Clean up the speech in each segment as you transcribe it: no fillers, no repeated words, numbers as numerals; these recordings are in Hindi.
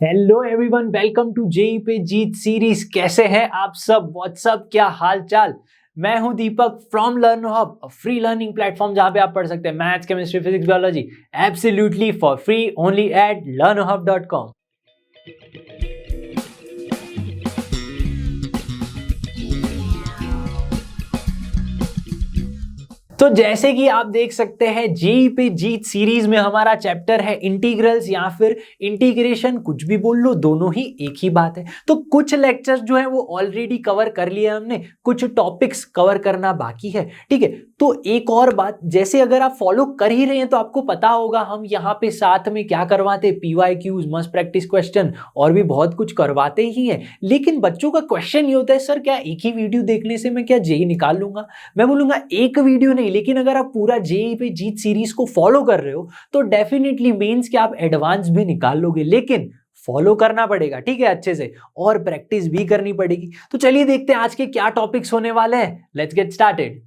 Hello everyone, welcome to JEE पे जीत सीरीज। कैसे हैं आप सब? व्हाट्सअप, क्या हाल चाल? मैं हूं Deepak from Learn Hub, free learning platform जहां पे आप पढ़ सकते हैं maths, chemistry, physics, biology absolutely for free only at learnhub.com। तो जैसे कि आप देख सकते हैं, जेई पे जीत सीरीज में हमारा चैप्टर है इंटीग्रल्स या फिर इंटीग्रेशन, कुछ भी बोल लो, दोनों ही एक ही बात है। तो कुछ लेक्चर्स जो है वो ऑलरेडी कवर कर लिए हमने, कुछ टॉपिक्स कवर करना बाकी है। ठीक है, तो एक और बात, जैसे अगर आप फॉलो कर ही रहे हैं तो आपको पता होगा हम यहाँ पे साथ में क्या करवाते, PYQs, मस्ट प्रैक्टिस क्वेश्चन और भी बहुत कुछ करवाते ही हैं। लेकिन बच्चों का क्वेश्चन ये होता है, सर क्या एक ही वीडियो देखने से मैं क्या जेई निकाल लूंगा? मैं बोलूंगा एक वीडियो नहीं, लेकिन अगर आप पूरा जेई पे जीत सीरीज को फॉलो कर रहे हो तो डेफिनेटली मींस कि आप एडवांस भी निकाल लोगे। लेकिन फॉलो करना पड़ेगा, ठीक है, अच्छे से, और प्रैक्टिस भी करनी पड़ेगी। तो चलिए देखते हैं आज के क्या टॉपिक्स होने वाले हैं। Let's get started.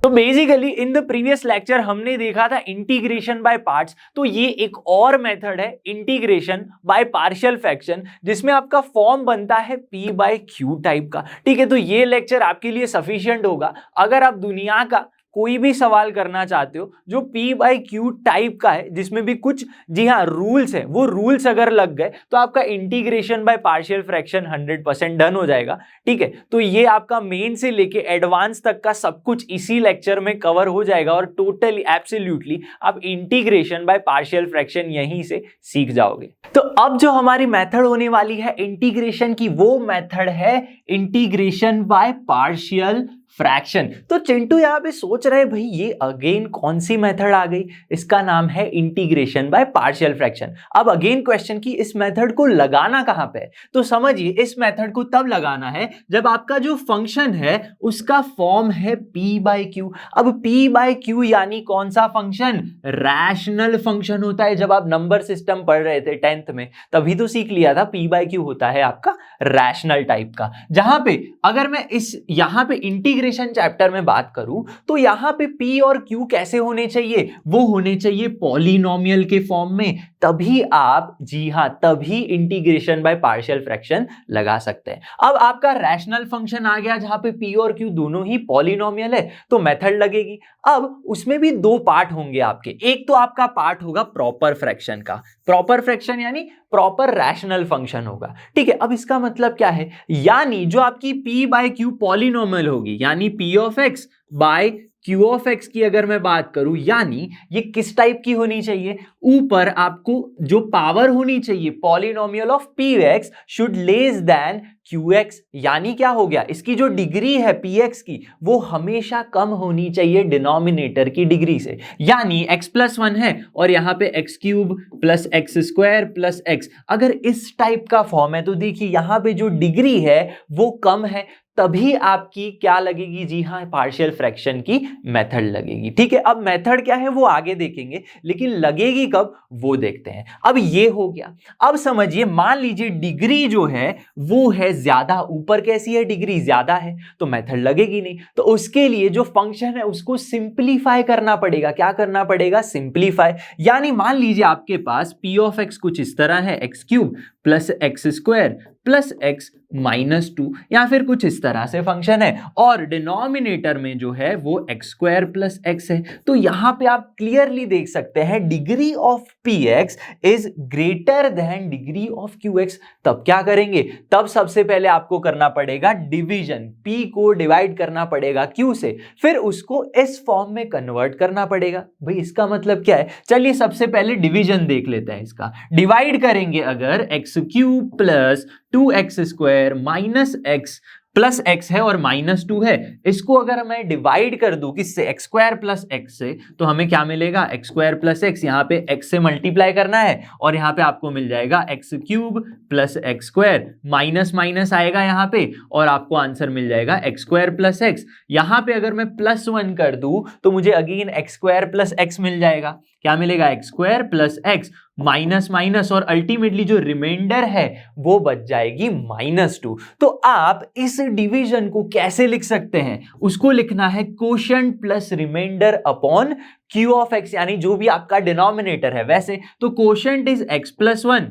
तो basically in the previous lecture हमने देखा था इंटीग्रेशन बाय पार्ट्स। तो ये एक और मेथड है इंटीग्रेशन बाय पार्शियल फ्रैक्शन, जिसमें आपका फॉर्म बनता है P/Q टाइप का। ठीक है, तो ये लेक्चर आपके लिए सफिशिएंट होगा अगर आप दुनिया का कोई भी सवाल करना चाहते हो जो P/Q टाइप का है, जिसमें भी कुछ, जी हाँ, रूल्स है, वो रूल्स अगर लग गए तो आपका integration by partial fraction 100% done हो जाएगा। ठीक है, तो ये आपका मेन से लेके एडवांस तक का सब कुछ इसी लेक्चर में कवर हो जाएगा और टोटली एब्सोल्युटली आप इंटीग्रेशन बाय पार्शियल फ्रैक्शन यहीं से सीख जाओगे। तो अब जो हमारी मेथड होने वाली है इंटीग्रेशन की, वो मेथड है इंटीग्रेशन बाय पार्शियल फ्रैक्शन। तो चिंटू यहाँ पे सोच रहे हैं, भाई ये अगेन कौन सी मेथड आ गई? इसका नाम है इंटीग्रेशन बाय पार्शियल फ्रैक्शन। अब अगेन क्वेश्चन की इस मेथड को लगाना कहां पे है? तो समझिए, इस मेथड को तब लगाना है जब आपका जो फंक्शन है उसका फॉर्म है P/Q। अब P/Q यानी कौन सा फंक्शन? रैशनल फंक्शन होता है। जब आप नंबर सिस्टम पढ़ रहे थे 10th में, तभी तो सीख लिया था P/Q होता है आपका रैशनल टाइप का। जहां पे अगर मैं इस यहां पे इंटीग्रेशन चैप्टर में बात करूं तो यहां पे P और Q कैसे होने चाहिए? वो होने चाहिए पॉलिनोमियल के फॉर्म में। तभी आप, जी हां, तभी इंटीग्रेशन बाय पार्शियल फ्रैक्शन लगा सकते हैं। अब आपका रैशनल फंक्शन आ गया जहां पे P और Q दोनों ही पॉलिनोमियल है, तो मेथड लगेगी। अब उसमें भी दो पार्ट होंगे आपके। एक तो आपका पार्ट होगा प्रॉपर फ्रैक्शन का। प्रॉपर फ्रैक्शन यानी प्रॉपर रैशनल फंक्शन होगा। ठीक है, अब इसका मतलब क्या है? यानी जो आपकी P/Q पॉलिनोमियल होगी, यानी P of x by Q of x की अगर मैं बात करूं, यानी ये किस टाइप की होनी चाहिए? ऊपर आपको जो पावर होनी चाहिए, polynomial of Px should less than Qx। यानी क्या हो गया? इसकी जो डिग्री है Px की, वो हमेशा कम होनी चाहिए डिनोमिनेटर की डिग्री से। यानी x+1 है और यहां पे x³ plus x² plus x, अगर इस टाइप का फॉर्म है तो देखिए यहां पे जो डिग्री है वो कम है, तभी आपकी क्या लगेगी? जी हां, पार्शियल फ्रैक्शन की मेथड लगेगी। ठीक है, अब मेथड क्या है वो आगे देखेंगे, लेकिन लगेगी कब वो देखते हैं। अब ये हो गया। अब समझिए, मान लीजिए डिग्री जो है वो है ज्यादा, ऊपर कैसी है? डिग्री ज्यादा है, तो मेथड लगेगी नहीं। तो उसके लिए जो फंक्शन है उसको सिंप्लीफाई करना पड़ेगा। क्या करना पड़ेगा? सिंप्लीफाई। यानी मान लीजिए आपके पास P ऑफ एक्स कुछ इस तरह है, x³ plus x² plus x -2, या फिर कुछ इस तरह से फंक्शन है, और डिनोमिनेटर में जो है वो x² प्लस x है। तो यहां पे आप क्लियरली देख सकते हैं degree of Px is greater than degree of Qx। तब क्या करेंगे? तब सबसे पहले आपको करना पड़ेगा डिवीजन। P को डिवाइड करना पड़ेगा Q से, फिर उसको इस फॉर्म में कन्वर्ट करना पड़ेगा। भाई इसका मतलब क्या है? चलिए सबसे पहले डिवीजन देख लेते हैं इसका। डिवाइड करेंगे अगर x³ plus 2x² minus x plus x है और -2 है, इसको अगर मैं डिवाइड कर दूं किससे? x² प्लस x से, तो हमें क्या मिलेगा? x² प्लस x, यहाँ पे x से मल्टीप्लाई करना है और यहाँ पे आपको मिल जाएगा x³ plus x², minus minus आएगा यहाँ पे और आपको आंसर मिल जाएगा x² प्लस x। यहाँ पे अगर मैं +1 कर दूं तो मुझे अगेन x² प्लस x मिल जाएगा। क्या मिलेगा? x² plus x। Minus minus और अल्टीमेटली जो रिमाइंडर है वो बच जाएगी -2। तो आप इस डिवीजन को कैसे लिख सकते हैं, उसको लिखना है quotient plus remainder upon Q of x, यानी जो भी आपका डिनोमिनेटर है। वैसे तो कोशेंट इज x+1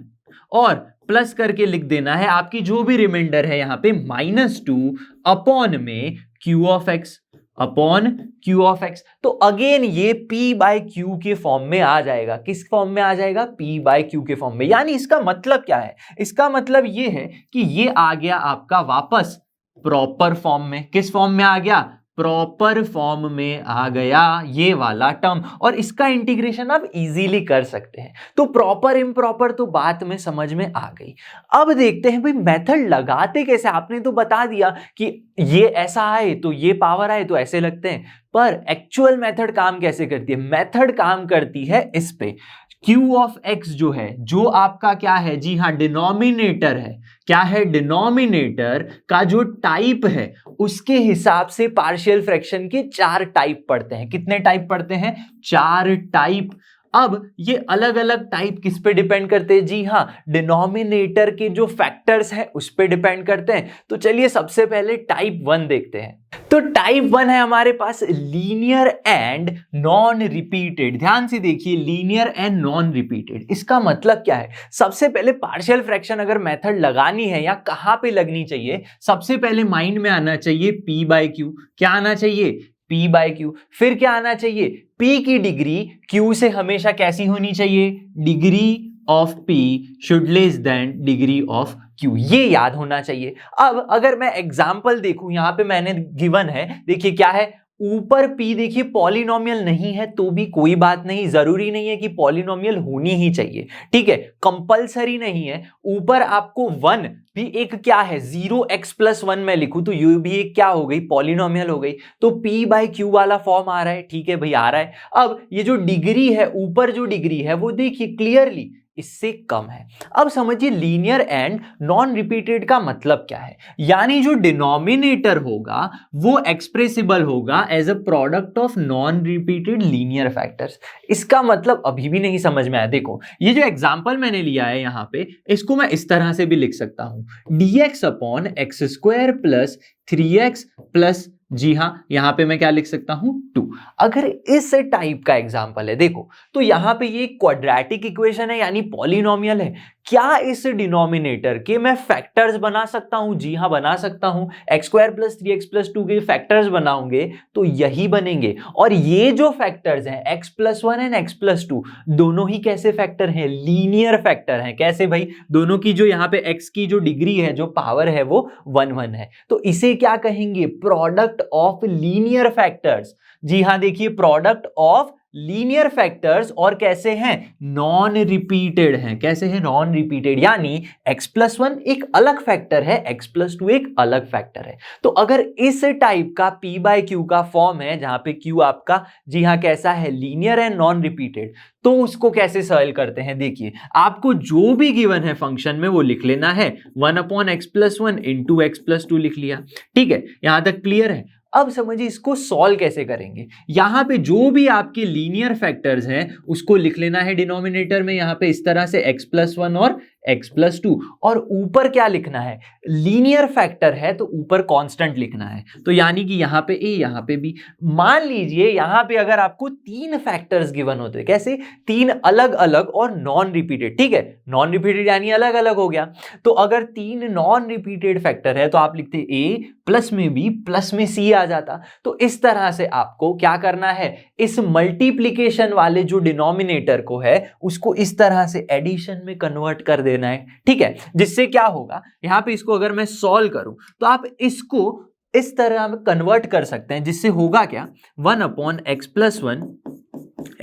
और प्लस करके लिख देना है आपकी जो भी रिमाइंडर है यहां पे -2 अपॉन में Q of x upon Q of x. तो अगेन ये p बाय क्यू के फॉर्म में आ जाएगा। किस फॉर्म में आ जाएगा? p बाय क्यू के फॉर्म में। यानी इसका मतलब क्या है? इसका मतलब ये है कि ये आ गया आपका वापस प्रॉपर फॉर्म में। किस फॉर्म में आ गया? प्रॉपर फॉर्म में आ गया ये वाला टर्म, और इसका इंटीग्रेशन आप इजीली कर सकते हैं। तो प्रॉपर इम्प्रॉपर तो बात में समझ में आ गई। अब देखते हैं भाई मेथड लगाते कैसे। आपने तो बता दिया कि ये ऐसा आए तो ये पावर आए तो ऐसे लगते हैं, पर एक्चुअल मेथड काम कैसे करती है? मेथड काम करती है इस पे, क्यू ऑफ एक्स जो है, जो आपका क्या है, जी हाँ डिनोमिनेटर है। क्या है? डिनोमिनेटर का जो टाइप है उसके हिसाब से पार्शियल फ्रैक्शन के 4 टाइप पढ़ते हैं। कितने टाइप पढ़ते हैं? 4 टाइप। अब ये अलग अलग टाइप किस पे डिपेंड करते हैं? जी हाँ, डिनोमिनेटर के जो फैक्टर्स हैं उस पे डिपेंड करते हैं। तो चलिए सबसे पहले टाइप 1 देखते हैं। तो टाइप 1 है हमारे पास लीनियर एंड नॉन रिपीटेड। ध्यान से देखिए, लीनियर एंड नॉन रिपीटेड, इसका मतलब क्या है? सबसे पहले पार्शियल फ्रैक्शन अगर मेथड लगानी है या कहां पे लगनी चाहिए, सबसे पहले माइंड में आना चाहिए p बाय क्यू। क्या आना चाहिए? p by Q. फिर क्या आना चाहिए? p की डिग्री q से हमेशा कैसी होनी चाहिए? Degree of p should less than degree of q, ये याद होना चाहिए। अब अगर मैं एग्जांपल देखूं, यहां पे मैंने गिवन है, देखिए क्या है, ऊपर p देखिए पॉलिनोमियल नहीं है तो भी कोई बात नहीं, जरूरी नहीं है कि पॉलिनोमियल होनी ही चाहिए, ठीक है, कंपलसरी नहीं है। ऊपर आपको 1 भी एक क्या है, 0x+1 में लिखूं तो ये भी एक क्या हो गई, पॉलिनोमियल हो गई। तो p बाय क्यू वाला फॉर्म आ रहा है, ठीक है भाई आ रहा है। अब ये जो डिग्री है, ऊपर जो डिग्री है वो देखिए क्लियरली इससे कम है। अब समझिए लीनियर एंड नॉन रिपीटेड का मतलब क्या है, यानी जो डिनोमिनेटर होगा वो एक्सप्रेसिबल होगा as a product of non repeated linear factors. इसका मतलब अभी भी नहीं समझ में आया। देखो ये जो एग्जांपल मैंने लिया है यहां पे, इसको मैं इस तरह से भी लिख सकता हूं, dx upon x square plus 3x plus, जी हां यहां पे मैं क्या लिख सकता हूं, 2। अगर इस टाइप का एग्जांपल है देखो, तो यहां पे ये क्वाड्रेटिक इक्वेशन है यानी पॉलिनोमियल है। क्या इस डिनोमिनेटर के मैं फैक्टर्स बना सकता हूं? जी हां बना सकता हूं। x² प्लस 3x प्लस 2 के फैक्टर्स बनाओगे तो यही बनेंगे। और ये जो फैक्टर्स हैं x+1 एंड x+2 दोनों ही कैसे फैक्टर हैं? लीनियर फैक्टर हैं। कैसे भाई? दोनों की जो यहाँ पे x की जो डिग्री है, जो पावर है वो 1 है। तो इसे क्या कहेंगे? Product of linear factors. जी हां देखिए, प्रोडक्ट ऑफ लीनियर फैक्टर्स, और कैसे हैं? नॉन रिपीटेड हैं। कैसे हैं? नॉन रिपीटेड, यानी x+1 एक अलग फैक्टर है, x+2 एक अलग फैक्टर है। तो अगर इस टाइप का p बाय क्यू का फॉर्म है जहां पे q आपका, जी हाँ कैसा है, लीनियर एंड नॉन रिपीटेड, तो उसको कैसे सॉल्व करते हैं? देखिए आपको जो भी गिवन है फंक्शन में वो लिख लेना है, 1/x+1 इंटू x+2 लिख लिया, ठीक है, यहां तक क्लियर है। अब समझिए इसको सॉल्व कैसे करेंगे। यहां पे जो भी आपके लीनियर फैक्टर्स हैं उसको लिख लेना है डिनोमिनेटर में, यहां पे इस तरह से x+1 और x+2, और ऊपर क्या लिखना है? लीनियर फैक्टर है तो ऊपर कांस्टेंट लिखना है। तो यानी कि यहां पे a, यहां पे b। मान लीजिए यहां पे अगर आपको 3 फैक्टर्स गिवन होते हैं, कैसे? 3 अलग अलग और नॉन रिपीटेड, ठीक है, नॉन रिपीटेड यानी अलग अलग हो गया। तो अगर 3 नॉन रिपीटेड फैक्टर है तो आप लिखते a प्लस में b प्लस में c आ जाता। तो इस तरह से आपको क्या करना है, इस मल्टीप्लिकेशन वाले जो डिनोमिनेटर को है उसको इस तरह से एडिशन में कन्वर्ट कर देना है, ठीक है, जिससे क्या होगा, यहां पे इसको अगर मैं सॉल्व करूं तो आप इसको इस तरह में कन्वर्ट कर सकते हैं, जिससे होगा क्या, 1/x+1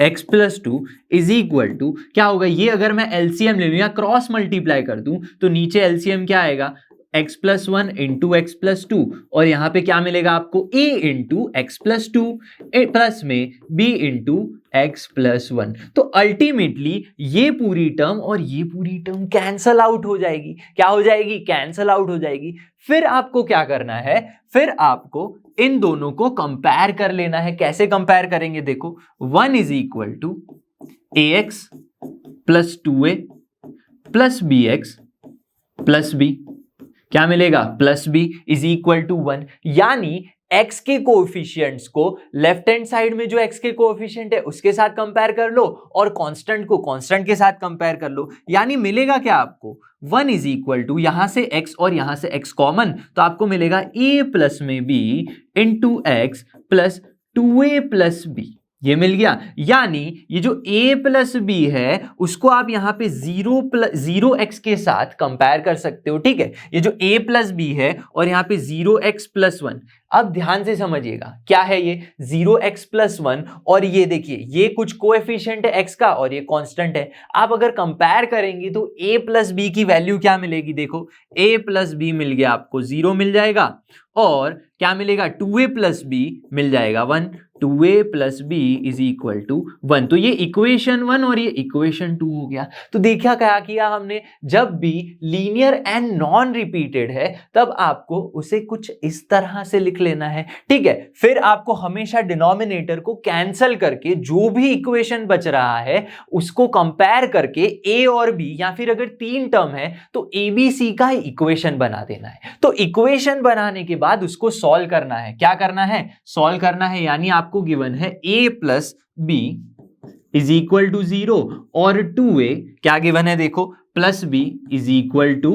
x+2 is equal to क्या होगा, ये अगर मैं एलसीएम ले लूं या क्रॉस मल्टीप्लाई कर दूं तो नीचे एलसीएम क्या आएगा, x+1 इंटू x+2, और यहां पे क्या मिलेगा आपको, a इंटू x+2 प्लस में b इंटू x+1। तो अल्टीमेटली ये पूरी टर्म और ये पूरी टर्म कैंसल आउट हो जाएगी। क्या हो जाएगी? कैंसल आउट हो जाएगी। फिर आपको क्या करना है, फिर आपको इन दोनों को कंपेयर कर लेना है। कैसे कंपेयर करेंगे? देखो 1 is equal to ax plus 2a plus bx plus b, क्या मिलेगा plus b is equal to 1। यानी x के कोएफिशिएंट्स को लेफ्ट हैंड साइड में जो x के कोएफिशिएंट है उसके साथ कंपेयर कर लो और कांस्टेंट को कांस्टेंट के साथ कंपेयर कर लो, यानी मिलेगा क्या आपको 1 इज इक्वल टू यहां से x और यहां से x कॉमन, तो आपको मिलेगा a प्लस में b into x plus 2a plus b, ये मिल गया। यानी ये जो a प्लस b है उसको आप यहाँ पे 0x के साथ कंपेयर कर सकते हो, ठीक है। ये जो a प्लस b है और यहाँ पे 0x प्लस 1, अब ध्यान से समझिएगा क्या है ये 0x प्लस 1, और ये देखिए ये कुछ कोएफिशिएंट है x का और ये कांस्टेंट है। आप अगर कंपेयर करेंगे तो a प्लस b की वैल्यू क्या मिलेगी, देखो a प्लस b मिल गया आपको 0 मिल जाएगा, और क्या मिलेगा 2a प्लस b मिल जाएगा 1, 2a plus b is equal to 1। तो ये इक्वेशन 1 और ये इक्वेशन 2 हो गया। तो देखा क्या किया हमने, जब भी लीनियर एंड नॉन रिपीटेड है तब आपको उसे कुछ इस तरह से लिख लेना है, ठीक है। फिर आपको हमेशा डिनोमिनेटर को कैंसिल करके जो भी इक्वेशन बच रहा है उसको कंपेयर करके a और b, या फिर अगर 3 टर्म है तो a b c का इक्वेशन बना देना है। तो इक्वेशन बनाने के बाद उसको सॉल्व करना है, क्या करना है सॉल्व करना है, यानी आपको गिवन है a plus b is equal to 0 और 2a क्या गिवन है देखो plus b is equal to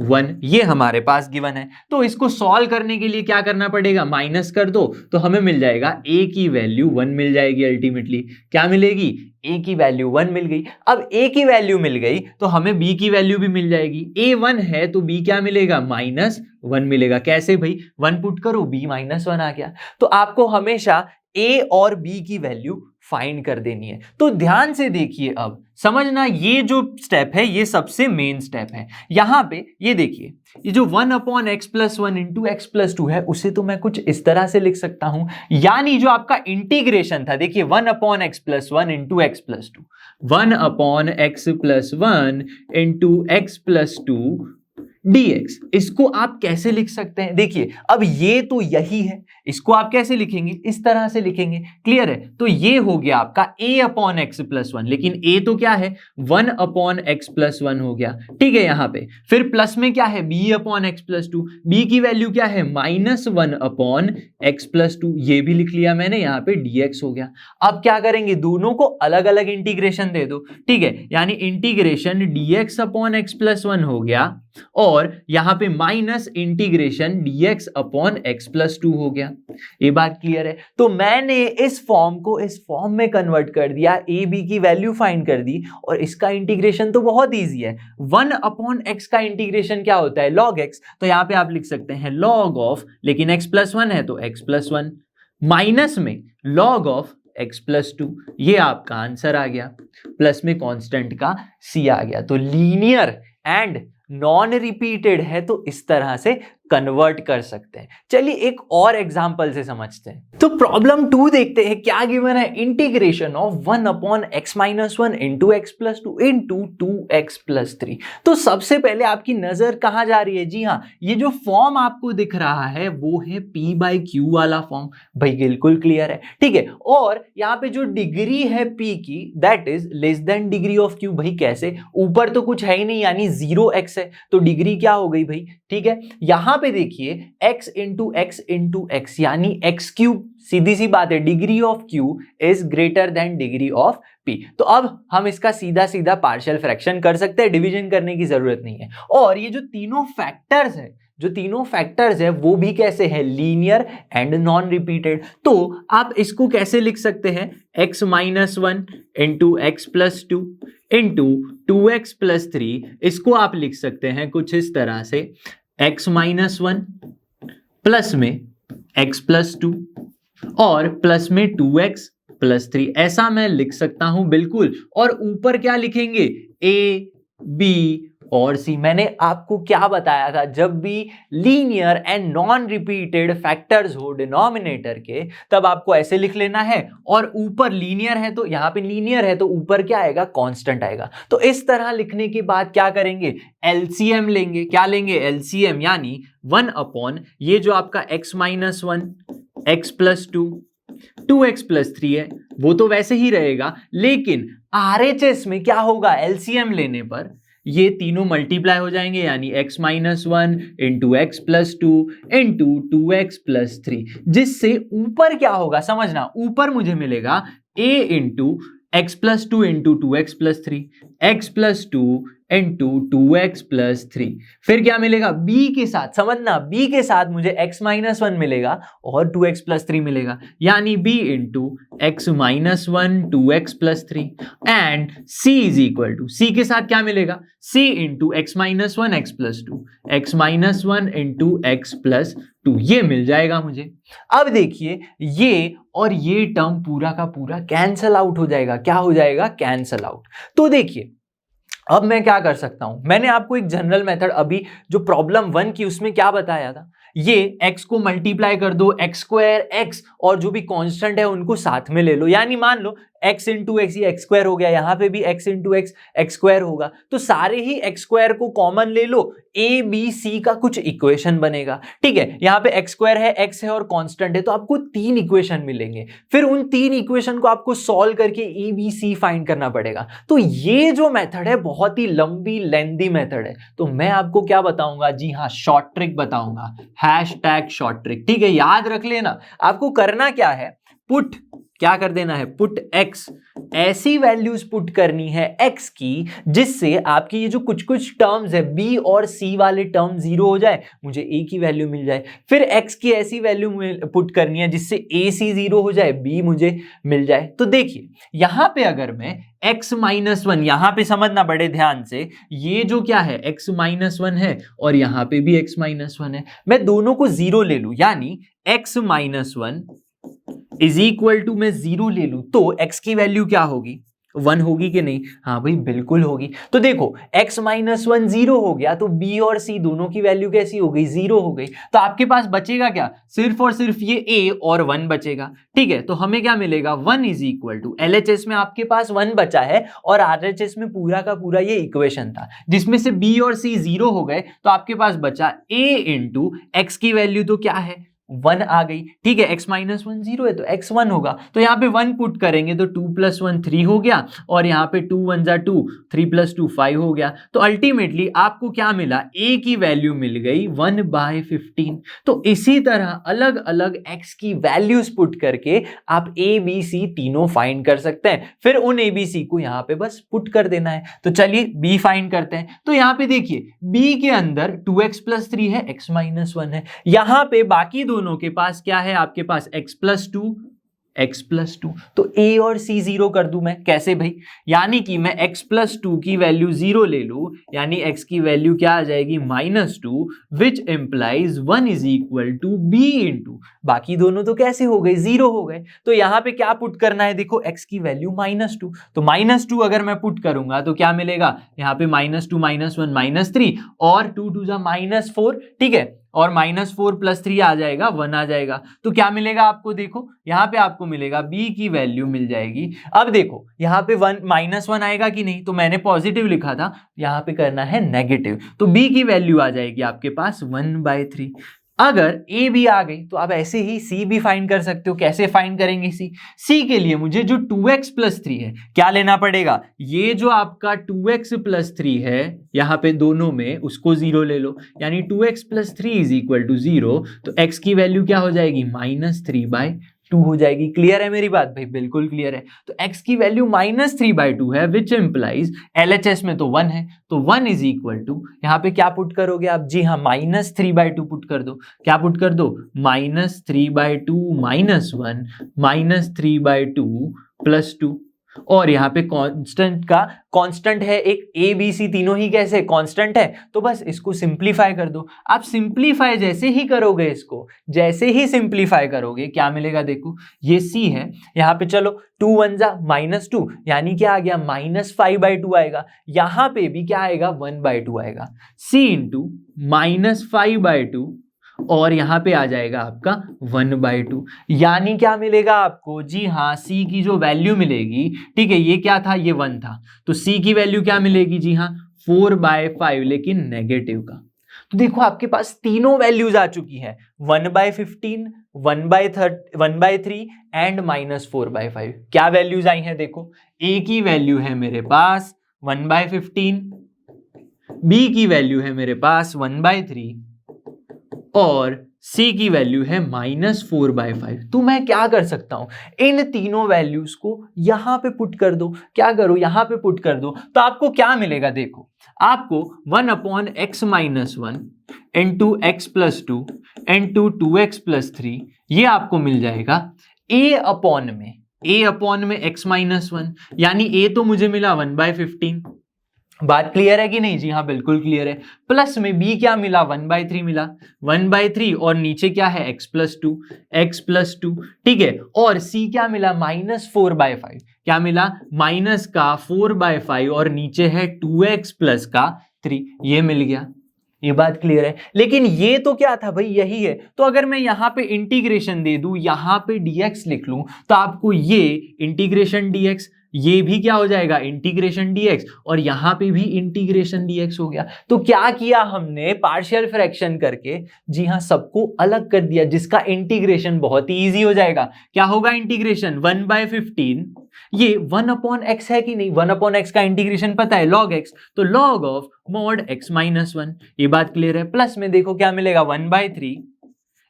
1, ये हमारे पास गिवन है। तो इसको सॉल्व करने के लिए क्या करना पड़ेगा, माइनस कर दो तो हमें मिल जाएगा a की वैल्यू 1 मिल जाएगी। अल्टीमेटली क्या मिलेगी, a की वैल्यू 1 मिल गई। अब a की वैल्यू मिल गई तो हमें b की वैल्यू भी मिल जाएगी। a 1 है तो b क्या मिलेगा -1 मिलेगा। कैसे भाई, 1 पुट करो b -1 आ गया। तो आपको हमेशा a और b की वैल्यू फाइंड कर देनी है। तो ध्यान से देखिए, अब समझना ये जो स्टेप है ये सबसे मेन स्टेप है। यहां पे ये देखिए, ये जो 1/x plus 1 into x plus 2 है उसे तो मैं कुछ इस तरह से लिख सकता हूं, यानी जो आपका इंटीग्रेशन था देखिए 1/x plus 1 into x plus 2, 1/x plus 1 into x plus 2 dx, इसको आप कैसे लिख सकते हैं, देखिए अब ये तो यही है, इसको आप कैसे लिखेंगे, इस तरह से लिखेंगे। क्लियर है, तो ये हो गया आपका a/x प्लस 1, लेकिन a तो क्या है 1/x प्लस 1 हो गया, ठीक है। यहां पे फिर प्लस में क्या है b/x प्लस 2, b की वैल्यू क्या है -1/x प्लस 2, ये भी लिख लिया मैंने, यहाँ पे dx हो गया। अब क्या करेंगे, दोनों को अलग अलग इंटीग्रेशन दे दो, ठीक है, यानी इंटीग्रेशन dx/x प्लस 1 हो गया और यहां पे माइनस इंटीग्रेशन dx/x प्लस 2 हो गया। ये बात क्लियर है। तो मैंने इस फॉर्म को इस फॉर्म में कन्वर्ट कर दिया, a b की वैल्यू फाइंड कर दी, और इसका इंटीग्रेशन तो बहुत इजी है। 1/x का इंटीग्रेशन क्या होता है log x, तो यहां पे आप लिख सकते हैं log ऑफ, लेकिन x प्लस 1 है तो x प्लस 1 माइनस में log ऑफ x प्लस 2, ये आपका आंसर आ गया। प्लस में कांस्टेंट का c आ गया। तो लीनियर एंड नॉन रिपीटेड है तो इस तरह से कन्वर्ट कर सकते हैं। चलिए एक और एग्जांपल से समझते हैं। तो प्रॉब्लम 2 देखते हैं, क्या गिवन है, integration of 1/x minus 1 into x plus 2 into 2x plus 3। तो सबसे पहले आपकी नजर कहां जा रही है, जी हाँ, ये जो फॉर्म आपको दिख रहा है वो है p/q वाला फॉर्म। भाई बिल्कुल क्लियर है, ठीक है। और यहाँ पे जो डिग्री है p की that is less than degree of q। भाई कैसे, ऊपर तो कुछ है ही नहीं, यानी 0x है तो डिग्री क्या हो गई भाई, ठीक है। यहां पे देखिए x इंटू एक्स यानी x क्यूब, सीधी सी बात है, degree of q is greater than degree of p। तो अब हम इसका सीधा सीधा पार्शियल फ्रैक्शन कर सकते हैं, डिवीजन करने की जरूरत नहीं है। और ये जो तीनों फैक्टर्स है वो भी कैसे है, लीनियर एंड नॉन रिपीटेड। तो आप इसको कैसे लिख सकते हैं, x minus 1 into x plus 2 into 2x plus 3, इसको आप लिख सकते हैं कुछ इस तरह से, x माइनस 1 प्लस में x प्लस 2 और प्लस में 2x प्लस 3, ऐसा मैं लिख सकता हूं बिल्कुल। और ऊपर क्या लिखेंगे, a b और c। मैंने आपको क्या बताया था, जब भी linear and non repeated factors हो डिनोमिनेटर के तब आपको ऐसे लिख लेना है, और ऊपर लीनियर है तो यहाँ पे लीनियर है तो ऊपर क्या आएगा, कांस्टेंट आएगा। तो इस तरह लिखने के बाद क्या करेंगे, एलसीएम लेंगे। क्या लेंगे, एलसीएम, यानी 1 अपॉन ये जो आपका x minus 1 x plus 2 2x plus 3 है, वो तो वैसे ही रहेगा, लेकिन RHS में क्या होगा, LCM लेने पर ये तीनों मल्टीप्लाई हो जाएंगे, यानी x minus 1 into x plus 2 into 2x plus 3, जिससे ऊपर क्या होगा समझना, ऊपर मुझे मिलेगा a into x plus 2 into 2x plus 3, x plus 2 into 2x plus 3, फिर क्या मिलेगा b के साथ, समझना b के साथ मुझे x माइनस 1 मिलेगा और 2x प्लस 3 मिलेगा, यानी b into x minus 1 2x plus 3 and c is equal to, c के साथ क्या मिलेगा, c into x minus 1 x plus 2, x minus 1 into x plus 2, ये मिल जाएगा मुझे। अब देखिए ये और ये टर्म पूरा का पूरा कैंसल आउट हो जाएगा, क्या हो जाएगा, कैंसल आउट। तो देखिए अब मैं क्या कर सकता हूं, मैंने आपको एक जनरल मेथड अभी जो प्रॉब्लम 1 की उसमें क्या बताया था, ये x को मल्टीप्लाई कर दो, एक्स स्क्वायर x और जो भी कांस्टेंट है उनको साथ में ले लो, यानी मान लो x इंटू एक्स, ये एक्स स्क्वायर हो गया, यहां पे भी x into x x square होगा, तो सारे ही एक्स स्क्वायर को कॉमन ले लो, a b c का कुछ इक्वेशन बनेगा, ठीक है। यहां पे एक्स स्क्वायर है, x है और कांस्टेंट है, तो आपको 3 इक्वेशन मिलेंगे, फिर उन 3 इक्वेशन को आपको सॉल्व करके a b c फाइंड करना पड़ेगा। तो ये जो मेथड है बहुत ही लंबी लेंथी मेथड है, तो मैं आपको क्या बताऊंगा, जी हाँ शॉर्ट ट्रिक बताऊंगा, हैशटैग शॉर्ट ट्रिक, ठीक है, याद रख लेना। आपको करना क्या है, पुट क्या कर देना है, पुट x, ऐसी वैल्यूज पुट करनी है x की जिससे आपकी ये जो कुछ कुछ टर्म्स है b और c वाले टर्म जीरो हो जाए, मुझे a की वैल्यू मिल जाए, फिर x की ऐसी वैल्यू पुट करनी है जिससे ac जीरो हो जाए, b मुझे मिल जाए। तो देखिए यहां पे अगर मैं x माइनस 1, यहां पे समझना बड़े ध्यान से, ये जो क्या है x माइनस 1 है और यहां पे भी x माइनस 1 है, मैं दोनों को जीरो ले लूं, यानी x minus 1 is equal to, मैं जीरो ले लूं तो x की वैल्यू क्या होगी, 1 होगी कि नहीं, हाँ भाई बिल्कुल होगी। तो देखो x माइनस 1 जीरो हो गया, तो b और c दोनों की वैल्यू कैसी हो गई, जीरो हो गई, तो आपके पास बचेगा क्या, सिर्फ और सिर्फ ये a और 1 बचेगा, ठीक है। तो हमें क्या मिलेगा, 1 इज इक्वल टू, LHS में आपके पास 1 बचा है और RHS में पूरा का पूरा ये इक्वेशन था जिसमें से b और c जीरो हो गए, तो आपके पास बचा a इंटू एक्स की वैल्यू तो क्या है, 1 आ गई, ठीक है, x माइनस 1 जीरो है तो x 1 होगा, तो यहाँ पे 1 पुट करेंगे तो 2 प्लस 1 3 हो गया, और यहाँ पे 2 1 जा 2, 3 प्लस 2 5 हो गया। तो अल्टीमेटली आपको क्या मिला, a की वैल्यू मिल गई 1/15। तो इसी तरह अलग अलग x की वैल्यूज पुट करके आप a b c तीनों फाइंड कर सकते हैं, फिर उन a b c को यहाँ पे बस पुट कर देना है। तो चलिए b फाइंड करते हैं। तो यहाँ पे देखिए b के अंदर 2x प्लस 3 है, x माइनस 1 है, यहाँ पे बाकी दोनों के पास क्या है, आपके पास x प्लस 2 x प्लस 2, तो a और c जीरो कर दूं मैं, कैसे भाई, यानी कि मैं x प्लस 2 की वैल्यू जीरो ले लूं, यानी x की वैल्यू क्या आ जाएगी, -2, which implies 1 is equal to b into, बाकी दोनों तो कैसे हो गए, जीरो हो गए, तो यहां पे क्या पुट करना है, देखो x की वैल्यू -2, तो -2 अगर मैं पुट करूंगा तो क्या मिलेगा, यहाँ पे -2 -1 -3 और 2 2 जा -4, ठीक है, और -4 प्लस 3 आ जाएगा, 1 आ जाएगा, तो क्या मिलेगा आपको, देखो यहाँ पे आपको मिलेगा b की वैल्यू मिल जाएगी। अब देखो यहाँ पे -1 आएगा कि नहीं, तो मैंने पॉजिटिव लिखा था, यहाँ पे करना है नेगेटिव, तो b की वैल्यू आ जाएगी आपके पास 1/3। अगर a भी आ गई तो आप ऐसे ही c भी फाइंड कर सकते हो, कैसे फाइंड करेंगे c के लिए मुझे जो 2x प्लस 3 है क्या लेना पड़ेगा, ये जो आपका 2x प्लस 3 है यहाँ पे दोनों में, उसको जीरो ले लो, यानी 2x plus 3 is equal to 0, तो x की वैल्यू क्या हो जाएगी, -3/2 हो जाएगी। क्लियर है मेरी बात भाई, बिल्कुल क्लियर है। तो x की वैल्यू -3/2 है, विच एम्प्लाइज LHS में तो 1 है, तो 1 इज इक्वल टू, यहाँ पे क्या पुट करोगे आप, जी हाँ -3/2 पुट कर दो, क्या पुट कर दो, -3/2 -1 -3/2 प्लस 2, और यहाँ पे कांस्टेंट का कांस्टेंट है एक, a b c तीनों ही कैसे कांस्टेंट है, तो बस इसको सिंप्लीफाई कर दो। आप सिंप्लीफाई जैसे ही करोगे, इसको जैसे ही सिंप्लीफाई करोगे क्या मिलेगा, देखो ये c है, यहाँ पे चलो 2 1 जा -2, यानी क्या आ गया, -5/2 आएगा, यहाँ पे भी क्या आएगा, 1/2 आएगा, c इंटू -5/2 और यहां पे आ जाएगा आपका 1/2, यानी क्या मिलेगा आपको, जी हाँ c की जो वैल्यू मिलेगी, ठीक है, ये क्या था, ये 1 था, तो c की वैल्यू क्या मिलेगी, जी हाँ 4/5, लेकिन नेगेटिव का। तो देखो आपके पास तीनों वैल्यूज आ चुकी है, 1/15, 1/3 एंड -4/5। क्या वैल्यूज आई हैं देखो, ए की वैल्यू है मेरे पास 1/15, बी की वैल्यू है मेरे पास 1/3 और सी की वैल्यू है -4/5। तो मैं क्या कर सकता हूं, इन तीनों वैल्यूज को यहां पे पुट कर दो। क्या करो, यहां पे पुट कर दो तो आपको क्या मिलेगा देखो, आपको 1/x-1 into x+2 into 2x+3 ये आपको मिल जाएगा a अपॉन में x-1, यानी a तो मुझे मिला 1/15। बात क्लियर है कि नहीं? जी हाँ बिल्कुल क्लियर है। प्लस में b क्या मिला, 1/3 मिला, 1/3 और नीचे क्या है x+2, ठीक है। और c क्या मिला, -4/5। क्या मिला, माइनस का 4/5 और नीचे है 2x प्लस का 3, ये मिल गया। ये बात क्लियर है। लेकिन ये तो क्या था भाई, यही है। तो अगर मैं यहां पे इंटीग्रेशन दे दूं, यहां पे dx लिख लूं, तो आपको ये इंटीग्रेशन dx, ये भी क्या हो जाएगा, इंटीग्रेशन dx, और यहां पे भी इंटीग्रेशन dx हो गया। तो क्या किया हमने, पार्शियल फ्रैक्शन करके, जी हां, सबको अलग कर दिया, जिसका इंटीग्रेशन बहुत ही ईजी हो जाएगा। क्या होगा इंटीग्रेशन, 1/15, ये 1/x है कि नहीं, 1/x का इंटीग्रेशन पता है, log x, तो log ऑफ mod x-1। ये बात क्लियर है। प्लस में देखो क्या मिलेगा, 1/3,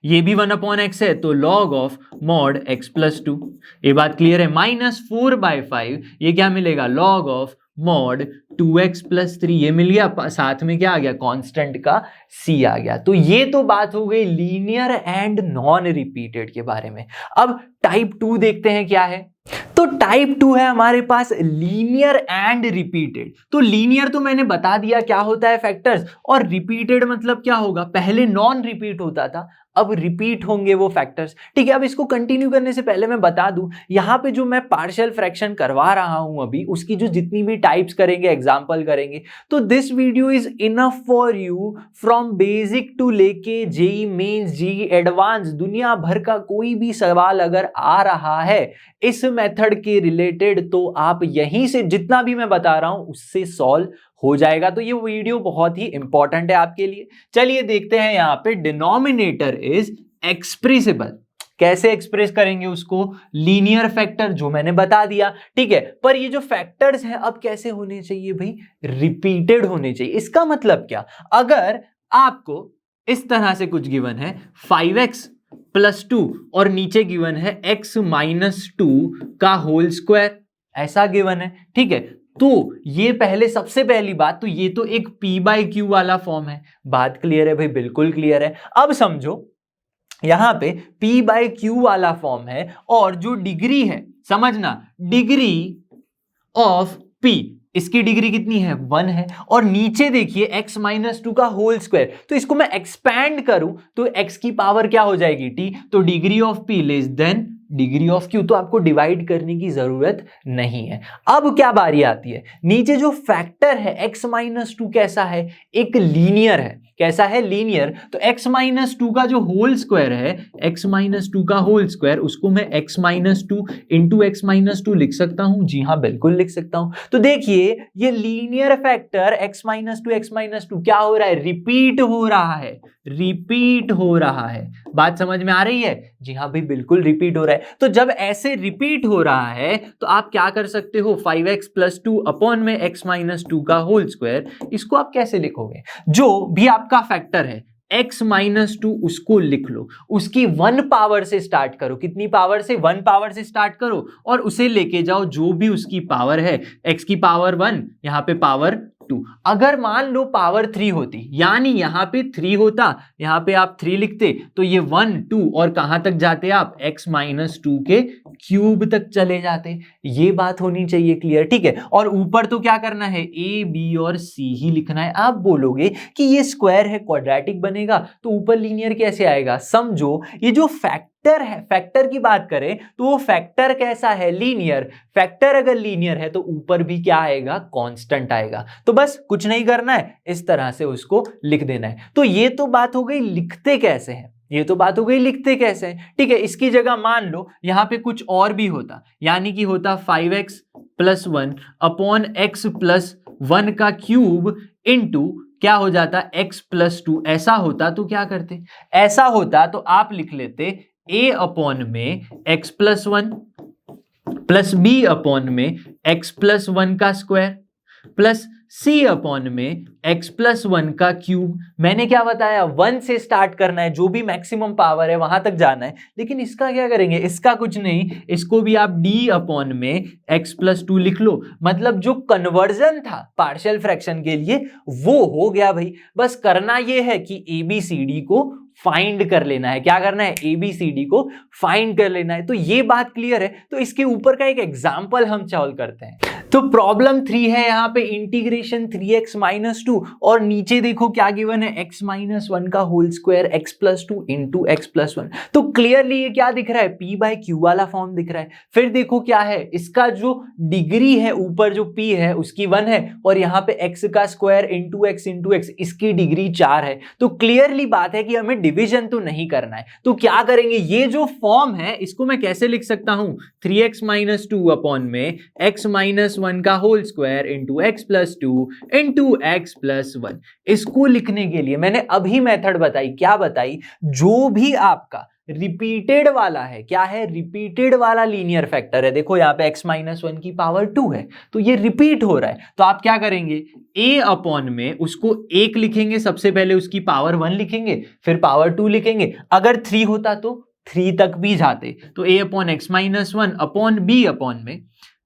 ये भी 1/x है, तो log ऑफ mod x+2। ये बात क्लियर है। -4/5, ये क्या मिलेगा, log ऑफ mod 2x+3, ये मिल गया। साथ में क्या आ गया, कांस्टेंट का c आ गया। तो ये तो बात हो गई लीनियर एंड नॉन रिपीटेड के बारे में। अब टाइप 2 देखते हैं क्या है। तो टाइप 2 है हमारे पास लीनियर एंड रिपीटेड। तो लीनियर तो मैंने बता दिया क्या होता है, फैक्टर्स, और रिपीटेड मतलब क्या होगा, पहले नॉन रिपीट होता था, अब रिपीट होंगे वो फैक्टर्स, ठीक है। अब इसको कंटिन्यू करने से पहले मैं बता दूं, यहां पे जो मैं पार्शियल फ्रैक्शन करवा रहा हूं अभी, उसकी जो जितनी भी टाइप्स करेंगे, एग्जांपल करेंगे, तो this video is enough for you from basic to लेके जेई मेंस, जेई एडवांस, दुनिया भर का कोई भी सवाल अगर आ रहा है इस मेथड के रिलेटेड, तो आप यहीं से जितना भी मैं बता रहा हूं उससे सॉल्व हो जाएगा। तो ये वीडियो बहुत ही इंपॉर्टेंट है आपके लिए। चलिए देखते हैं, यहां पे डिनोमिनेटर इज एक्सप्रेसिबल। कैसे एक्सप्रेस करेंगे उसको, लीनियर फैक्टर जो मैंने बता दिया, ठीक है। पर ये जो फैक्टर्स हैं अब कैसे होने चाहिए भाई, रिपीटेड होने चाहिए। इसका मतलब क्या, अगर आपको इस तरह से कुछ गिवन है 5x+2 और नीचे गिवन है x-2 का होल स्क्वायर, ऐसा गिवन है, ठीक है। तो ये पहले, सबसे पहली बात तो ये तो एक p/q वाला फॉर्म है। बात क्लियर है भाई, बिल्कुल क्लियर है। अब समझो यहां पे p/q वाला फॉर्म है और जो डिग्री है, समझना, डिग्री ऑफ p, इसकी डिग्री कितनी है, 1 है, और नीचे देखिए x-2 का होल स्क्वायर, तो इसको मैं एक्सपैंड करूं तो x की पावर क्या हो जाएगी, t, तो degree of p less than degree of q, तो आपको डिवाइड करने की जरूरत नहीं है। अब क्या बारी आती है, नीचे जो फैक्टर है x-2 कैसा है, एक लीनियर है। कैसा है, लीनियर। तो x-2 का जो होल स्क्वायर है, x-2 का होल स्क्वायर, उसको मैं x-2 इंटू x-2 लिख सकता हूं। जी हां बिल्कुल लिख सकता हूं। तो देखिए ये लीनियर फैक्टर x-2 क्या हो रहा है, रिपीट हो रहा है, रिपीट हो रहा है। बात समझ में आ रही है? जी हां भाई बिल्कुल रिपीट हो रहा है। तो जब ऐसे रिपीट हो रहा है तो आप क्या कर सकते हो, 5x+2 अपॉन में x-2 का होल स्क्वायर, इसको आप कैसे लिखोगे, जो भी आपका फैक्टर है x-2 उसको लिख लो, उसकी 1 पावर से स्टार्ट करो। कितनी पावर से, 1 पावर से स्टार्ट करो और उसे लेके जाओ जो भी उसकी पावर है, x की पावर 1, यहां पे पावर 2। अगर मान लो पावर 3 होती, यानी यहां पे 3 होता, यहां पे आप 3 लिखते, तो ये 1 2 और कहां तक जाते आप, x-2 के क्यूब तक चले जाते। ये बात होनी चाहिए क्लियर, ठीक है। और ऊपर तो क्या करना है, a b और c ही लिखना है। आप बोलोगे कि ये स्क्वायर है, क्वाड्रेटिक बनेगा, तो ऊपर लीनियर कैसे आएगा। समझो ये जो फैक्टर है, फैक्टर की बात करें तो वो फैक्टर कैसा है, लीनियर। फैक्टर अगर लीनियर है तो ऊपर भी क्या आएगा, कांस्टेंट आएगा। तो बस कुछ नहीं करना है, इस तरह से उसको लिख देना है। तो ये तो बात हो गई लिखते कैसे हैं, ये तो बात हो गई लिखते कैसे हैं, ठीक है। इसकी जगह मान लो यहां पे कुछ और भी होता, यानी कि होता 5x+1 अपॉन x+1 का क्यूब इंटू क्या हो जाता, x+2, ऐसा होता तो क्या करते, ऐसा होता तो आप लिख लेते a अपॉन में x plus 1 plus b upon में x प्लस 1 का स्क्वायर प्लस c अपॉन में x प्लस 1 का क्यूब। मैंने क्या बताया, 1 से स्टार्ट करना है, जो भी मैक्सिमम पावर है वहां तक जाना है। लेकिन इसका क्या करेंगे, इसका कुछ नहीं, इसको भी आप d अपॉन में x प्लस 2 लिख लो। मतलब जो कन्वर्जन था पार्शियल फ्रैक्शन के लिए वो हो गया भाई। बस करना ये है कि ABCD को फाइंड कर लेना है। क्या करना है, ABCD को फाइंड कर लेना है। तो ये बात क्लियर है। तो इसके ऊपर का एक एग्जांपल हम सॉल्व करते हैं। तो प्रॉब्लम 3 है, यहाँ पे इंटीग्रेशन 3x माइनस 2 और नीचे देखो क्या गिवन है, x माइनस 1 का whole square x plus 2 into x plus 1। तो क्लियरली ये क्या दिख रहा है, p बाय क्यू वाला फॉर्म दिख रहा है। फिर देखो क्या है, इसका जो डिग्री है ऊपर जो p है उसकी 1 है और यहाँ पे x का स्क्वायर इंटू x इसकी डिग्री 4 है। तो क्लियरली बात है कि हमें डिवीजन तो नहीं करना है। तो क्या करेंगे, ये जो फॉर्म है इसको मैं कैसे लिख सकता हूं, 3x माइनस 2 अपॉन में x माइनस 1 का whole square into x plus 2 into x plus 1। इसको लिखने के लिए मैंने अभी मेथड बताई, क्या बताई, जो भी आपका रिपीटेड वाला है, क्या है, रिपीटेड वाला लीनियर फैक्टर है। देखो यहाँ पे x माइनस 1 की पावर 2 है तो ये रिपीट हो रहा है। तो आप क्या करेंगे, a अपॉन में उसको 1 लिखेंगे, सबसे पहले उसकी पावर 1 लिखेंगे, फिर पावर 2 लिखेंगे। अगर 3 होता तो 3 तक भी जाते। तो a upon x minus 1 upon b upon में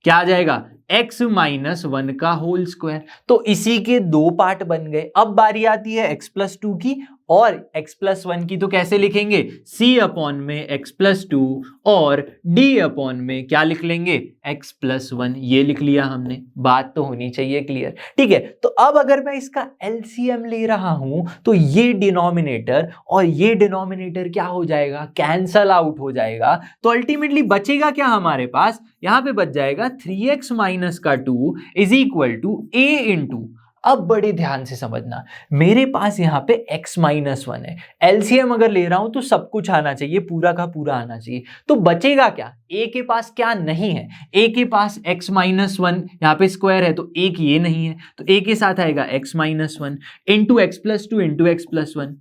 क्या आ जाएगा, x माइनस 1 का होल स्क्वायर। तो इसी के 2 पार्ट बन गए। अब बारी आती है x प्लस 2 की और x प्लस 1 की। तो कैसे लिखेंगे, c अपॉन में x प्लस 2 और d अपॉन में क्या लिख लेंगे, x प्लस 1। ये लिख लिया हमने। बात तो होनी चाहिए क्लियर, ठीक है। तो अब अगर मैं इसका LCM ले रहा हूं तो ये डिनोमिनेटर और ये डिनोमिनेटर क्या हो जाएगा, कैंसल आउट हो जाएगा। तो अल्टीमेटली बचेगा क्या हमारे पास, यहां पे बच जाएगा 3x माइनस का 2 is equal to a into, अब बड़े ध्यान से समझना, मेरे पास यहाँ पे x माइनस 1 है, एलसीएम अगर ले रहा हूं तो सब कुछ आना चाहिए, पूरा का पूरा आना चाहिए। तो बचेगा क्या, a के पास क्या नहीं है, a के पास x माइनस 1 यहाँ पे स्क्वायर है तो एक ये नहीं है, तो a के साथ आएगा x minus 1 into x plus 2 into x plus 1,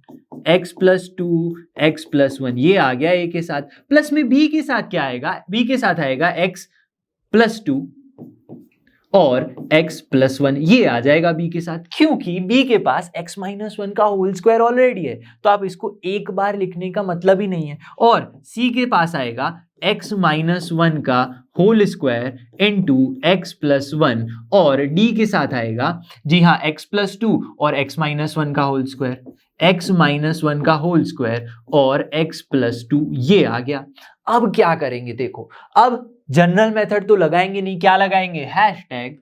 x plus 2 x plus 1 ये आ गया a के साथ। प्लस में b के साथ क्या आएगा, b के साथ आएगा x प्लस 2 और x प्लस 1 ये आ जाएगा b के साथ, क्योंकि b के पास x माइनस 1 का होल स्क्वायर ऑलरेडी है। तो आप इसको एक बार लिखने का मतलब ही नहीं है। और c के पास आएगा x माइनस 1 का whole square into x plus 1 और d के साथ आएगा, जी हाँ, x प्लस 2 और x माइनस 1 का होल स्क्वायर, x माइनस 1 का होल स्क्वायर और x प्लस 2 ये आ गया। अब क्या करेंगे, देखो अब जनरल मेथड तो लगाएंगे नहीं, क्या लगाएंगे, hashtag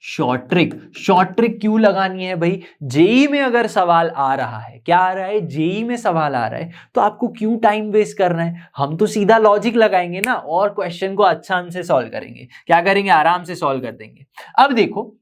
short trick. Short trick क्यों लगानी है भाई, जेई में अगर सवाल आ रहा है, क्या आ रहा है, जेई में सवाल आ रहा है, तो आपको क्यों टाइम वेस्ट करना है, हम तो सीधा लॉजिक लगाएंगे ना और क्वेश्चन को अच्छा से सॉल्व करेंगे। क्या करेंगे, आराम से सॉल्व कर देंगे। अब देखो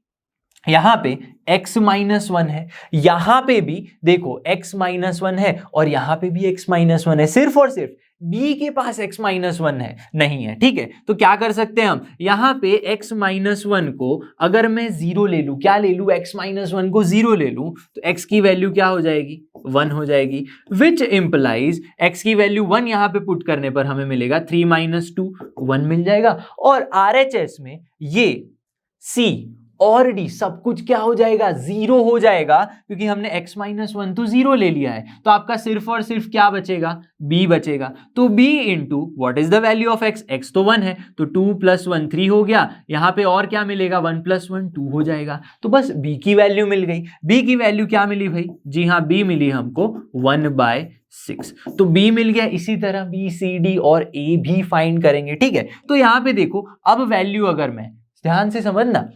यहां पे x माइनस 1 है, यहां पे भी देखो x माइनस 1 है और यहां पे भी x माइनस 1 है, सिर्फ और सिर्फ b के पास x माइनस 1 है नहीं है, ठीक है। तो क्या कर सकते हैं हम, यहां पे x माइनस 1 को अगर मैं 0 ले लूं, क्या ले लूं, x माइनस 1 को 0 ले लूं तो x की वैल्यू क्या हो जाएगी, 1 हो जाएगी, विच इंप्लाइज x की वैल्यू 1 यहां पे पुट करने पर हमें मिलेगा 3 माइनस 2 1 मिल जाएगा। और RHS में ये c और d सब कुछ क्या हो जाएगा, 0 हो जाएगा, क्योंकि हमने x माइनस 1 तो 0 ले लिया है। तो आपका सिर्फ और सिर्फ क्या बचेगा, b बचेगा। तो b into what is the value of x, x तो 1 है तो 2 प्लस 1 3 हो गया, यहाँ पे और क्या मिलेगा, 1 प्लस 1 2 हो जाएगा। तो बस b की वैल्यू मिल गई। b की वैल्यू क्या मिली भाई, जी हाँ, b मिली हमको 1/6। तो b मिल गया। इसी तरह b c d और a भी फाइंड करेंगे, ठीक है। तो यहाँ पे देखो अब वैल्यू अगर मैं ध्यान से समझना,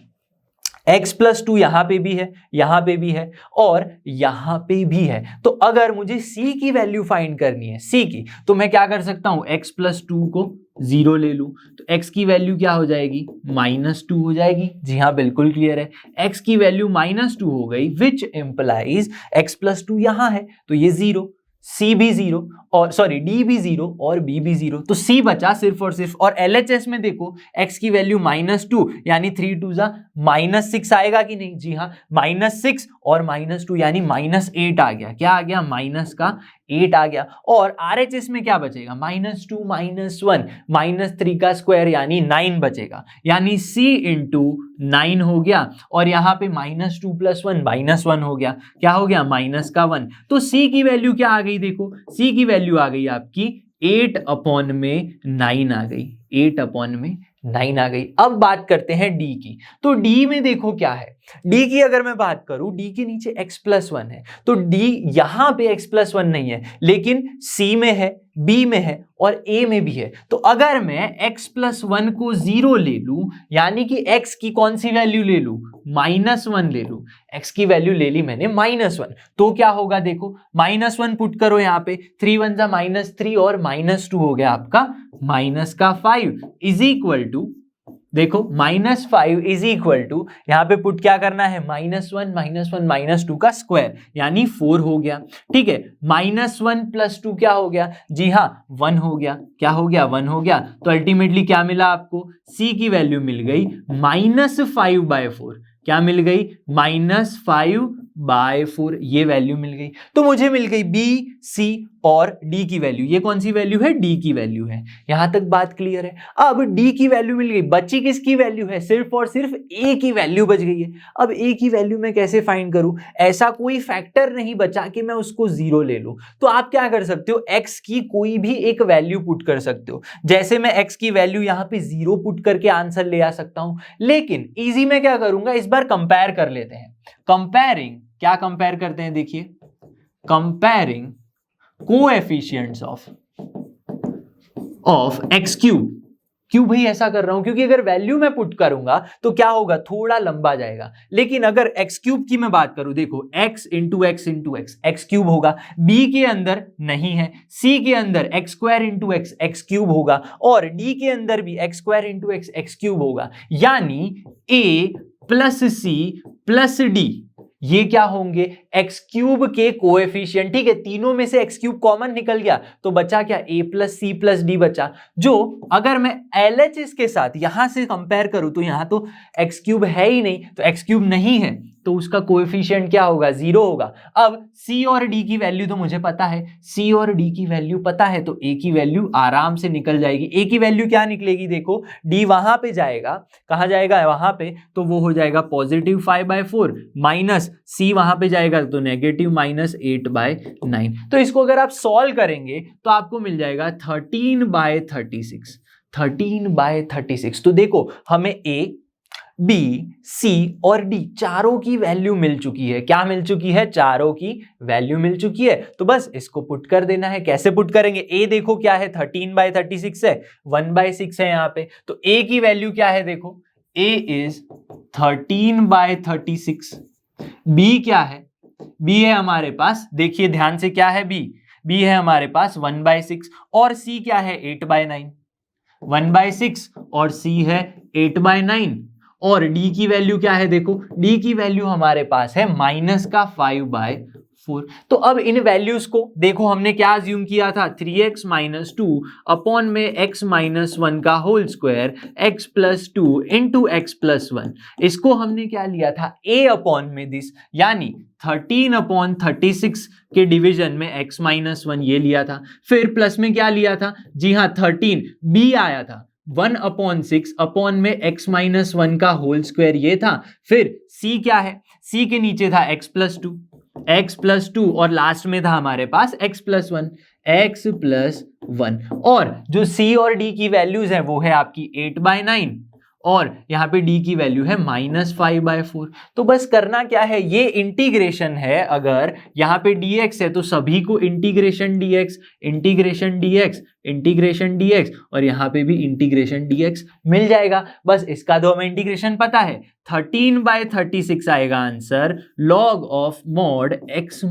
x प्लस 2 यहां पे भी है, यहां पे भी है और यहां पे भी है। तो अगर मुझे c की वैल्यू फाइंड करनी है, c की, तो मैं क्या कर सकता हूं, x प्लस 2 को 0 ले लूं तो x की वैल्यू क्या हो जाएगी, -2 हो जाएगी। जी हाँ, बिल्कुल क्लियर है, x की वैल्यू -2 हो गई, विच इंप्लाइज x प्लस 2 यहां है तो ये 0, c भी 0 और सॉरी d भी 0 और b भी 0, तो c बचा सिर्फ और सिर्फ। और LHS में देखो x की वैल्यू -2 यानी 3 2 जा -6 आएगा कि नहीं? जी हाँ, -6 और -2 यानी -8 आ गया। क्या आ गया? माइनस का 8 आ गया। और RHS में क्या बचेगा? -2 -1 -3 का स्क्वायर यानी 9 बचेगा, यानी C इंटू 9 हो गया। और यहाँ पे -2 + 1 -1 हो गया। क्या हो गया? माइनस का 1। तो C की वैल्यू क्या आ गई? देखो C की वैल्यू आ गई आपकी 8/9 आ गई, 8/9 आ गई। अब बात करते हैं D की। तो D में देखो क्या है, D की अगर मैं बात करूं, D के नीचे x+1 है, तो D यहां पे x+1 नहीं है, लेकिन C में है, B में है और A में भी है। तो अगर मैं x+1 को 0 ले लूं, यानी कि x की कौन सी वैल्यू ले लूं? -1 ले लूं। x की वैल्यू ले ली मैंने -1, तो क्या होगा? देखो -1 पुट करो यहाँ पे, 3 × 1 = -3 और -2 हो गया आपका -5 इज इक्वल टू, देखो -5 इज इक्वल टू, यहां पे पुट क्या करना है? -1 -2 का स्क्वायर यानी 4 हो गया। ठीक है, -1 + 2 क्या हो गया? जी हाँ, 1 हो गया। क्या हो गया? 1 हो गया। तो अल्टीमेटली क्या मिला आपको? C की वैल्यू मिल गई -5/4। क्या मिल गई? -5/4 ये वैल्यू मिल गई। तो मुझे मिल गई B, C और D की वैल्यू। ये कौन सी वैल्यू है? D की वैल्यू है। यहां तक बात क्लियर है? अब D की वैल्यू मिल गई, बची किसकी वैल्यू है? सिर्फ और सिर्फ A की वैल्यू बच गई है। अब A की वैल्यू मैं कैसे फाइंड करूं? ऐसा कोई फैक्टर नहीं बचा कि मैं उसको 0 ले लूं। तो आप क्या कर सकते हो? X की कोई भी एक वैल्यू पुट कर सकते हो। जैसे मैं X की वैल्यू यहां पे 0 पुट करके आंसर ले आ सकता हूं, लेकिन इजी में क्या करूंगा, इस बार कंपेयर कर लेते हैं। कंपेयरिंग, क्या कंपेयर करते हैं? देखिए, comparing coefficients of x cube. क्यों भाई ऐसा कर रहा हूं? क्योंकि अगर वैल्यू मैं पुट करूंगा तो क्या होगा? थोड़ा लंबा जाएगा। लेकिन अगर x क्यूब की मैं बात करूं, देखो x into x into x cube होगा। B के अंदर नहीं है, C के अंदर x² इंटू x क्यूब होगा, और D के अंदर भी x² इंटू x क्यूब होगा। यानी A + C + D ये क्या होंगे? x क्यूब के कोएफिशिएंट। ठीक है, तीनों में से x क्यूब कॉमन निकल गया, तो बचा क्या? A + C + D बचा। जो अगर मैं LHS के साथ यहां से कंपेयर करूं तो यहां तो x क्यूब है ही नहीं, तो x क्यूब नहीं है तो उसका कोएफिशिएंट क्या होगा? 0 होगा। अब C और D की वैल्यू तो मुझे पता है, C और D की वैल्यू पता है, तो A की वैल्यू आराम से निकल जाएगी। A की वैल्यू क्या निकलेगी? देखो, D वहां पे जाएगा, कहां जाएगा? वहां पे, तो वो हो जाएगा +5/4 माइनस C वहां पे जाएगा तो नेगेटिव -8/9। तो इसको अगर आप सॉल्व करेंगे तो आपको मिल जाएगा 13/36। 13/36। तो देखो, हमें A, B, C और D चारों की वैल्यू मिल चुकी है। क्या मिल चुकी है? चारों की वैल्यू मिल चुकी है। तो बस इसको पुट कर देना है। कैसे पुट करेंगे? A देखो क्या है? 13/36 है, 1/6 है यहाँ पे। तो A की वैल्यू क्या है? देखो, A इज 13/36। B क्या है? B है हमारे पास, देखिए ध्यान से, क्या है? B है हमारे पास 1/6, और C क्या है? 8/9। 1/6 और C है 8/9। और D की वैल्यू क्या है? देखो, D की वैल्यू हमारे पास है -5/4। तो अब इन वैल्यूज को देखो, हमने क्या अज्यूम किया था? 3x - 2 अपॉन में x - 1 का whole square, x + 2 into x + 1। इसको हमने क्या लिया था? a अपॉन में दिस, यानी 13/36 के डिवीजन में x - 1 ये लिया था। फिर प्लस में क्या लिया था? जी हाँ, 13 b आया था, 1/6 अपॉन में x - 1 का होल स्क्वायर ये था। फिर c क्या है? c के नीचे था x + 2 और लास्ट में था हमारे पास x + 1। और जो c और d की वैल्यूज है वो है आपकी 8/9 और यहाँ पे d की वैल्यू है -5/4। तो बस करना क्या है? ये इंटीग्रेशन है। अगर यहाँ पे dx है तो सभी को इंटीग्रेशन dx और यहाँ पे भी इंटीग्रेशन dx मिल जाएगा। बस इसका तो हमें इंटीग्रेशन पता है, 13/36 आएगा answer. log of mod x -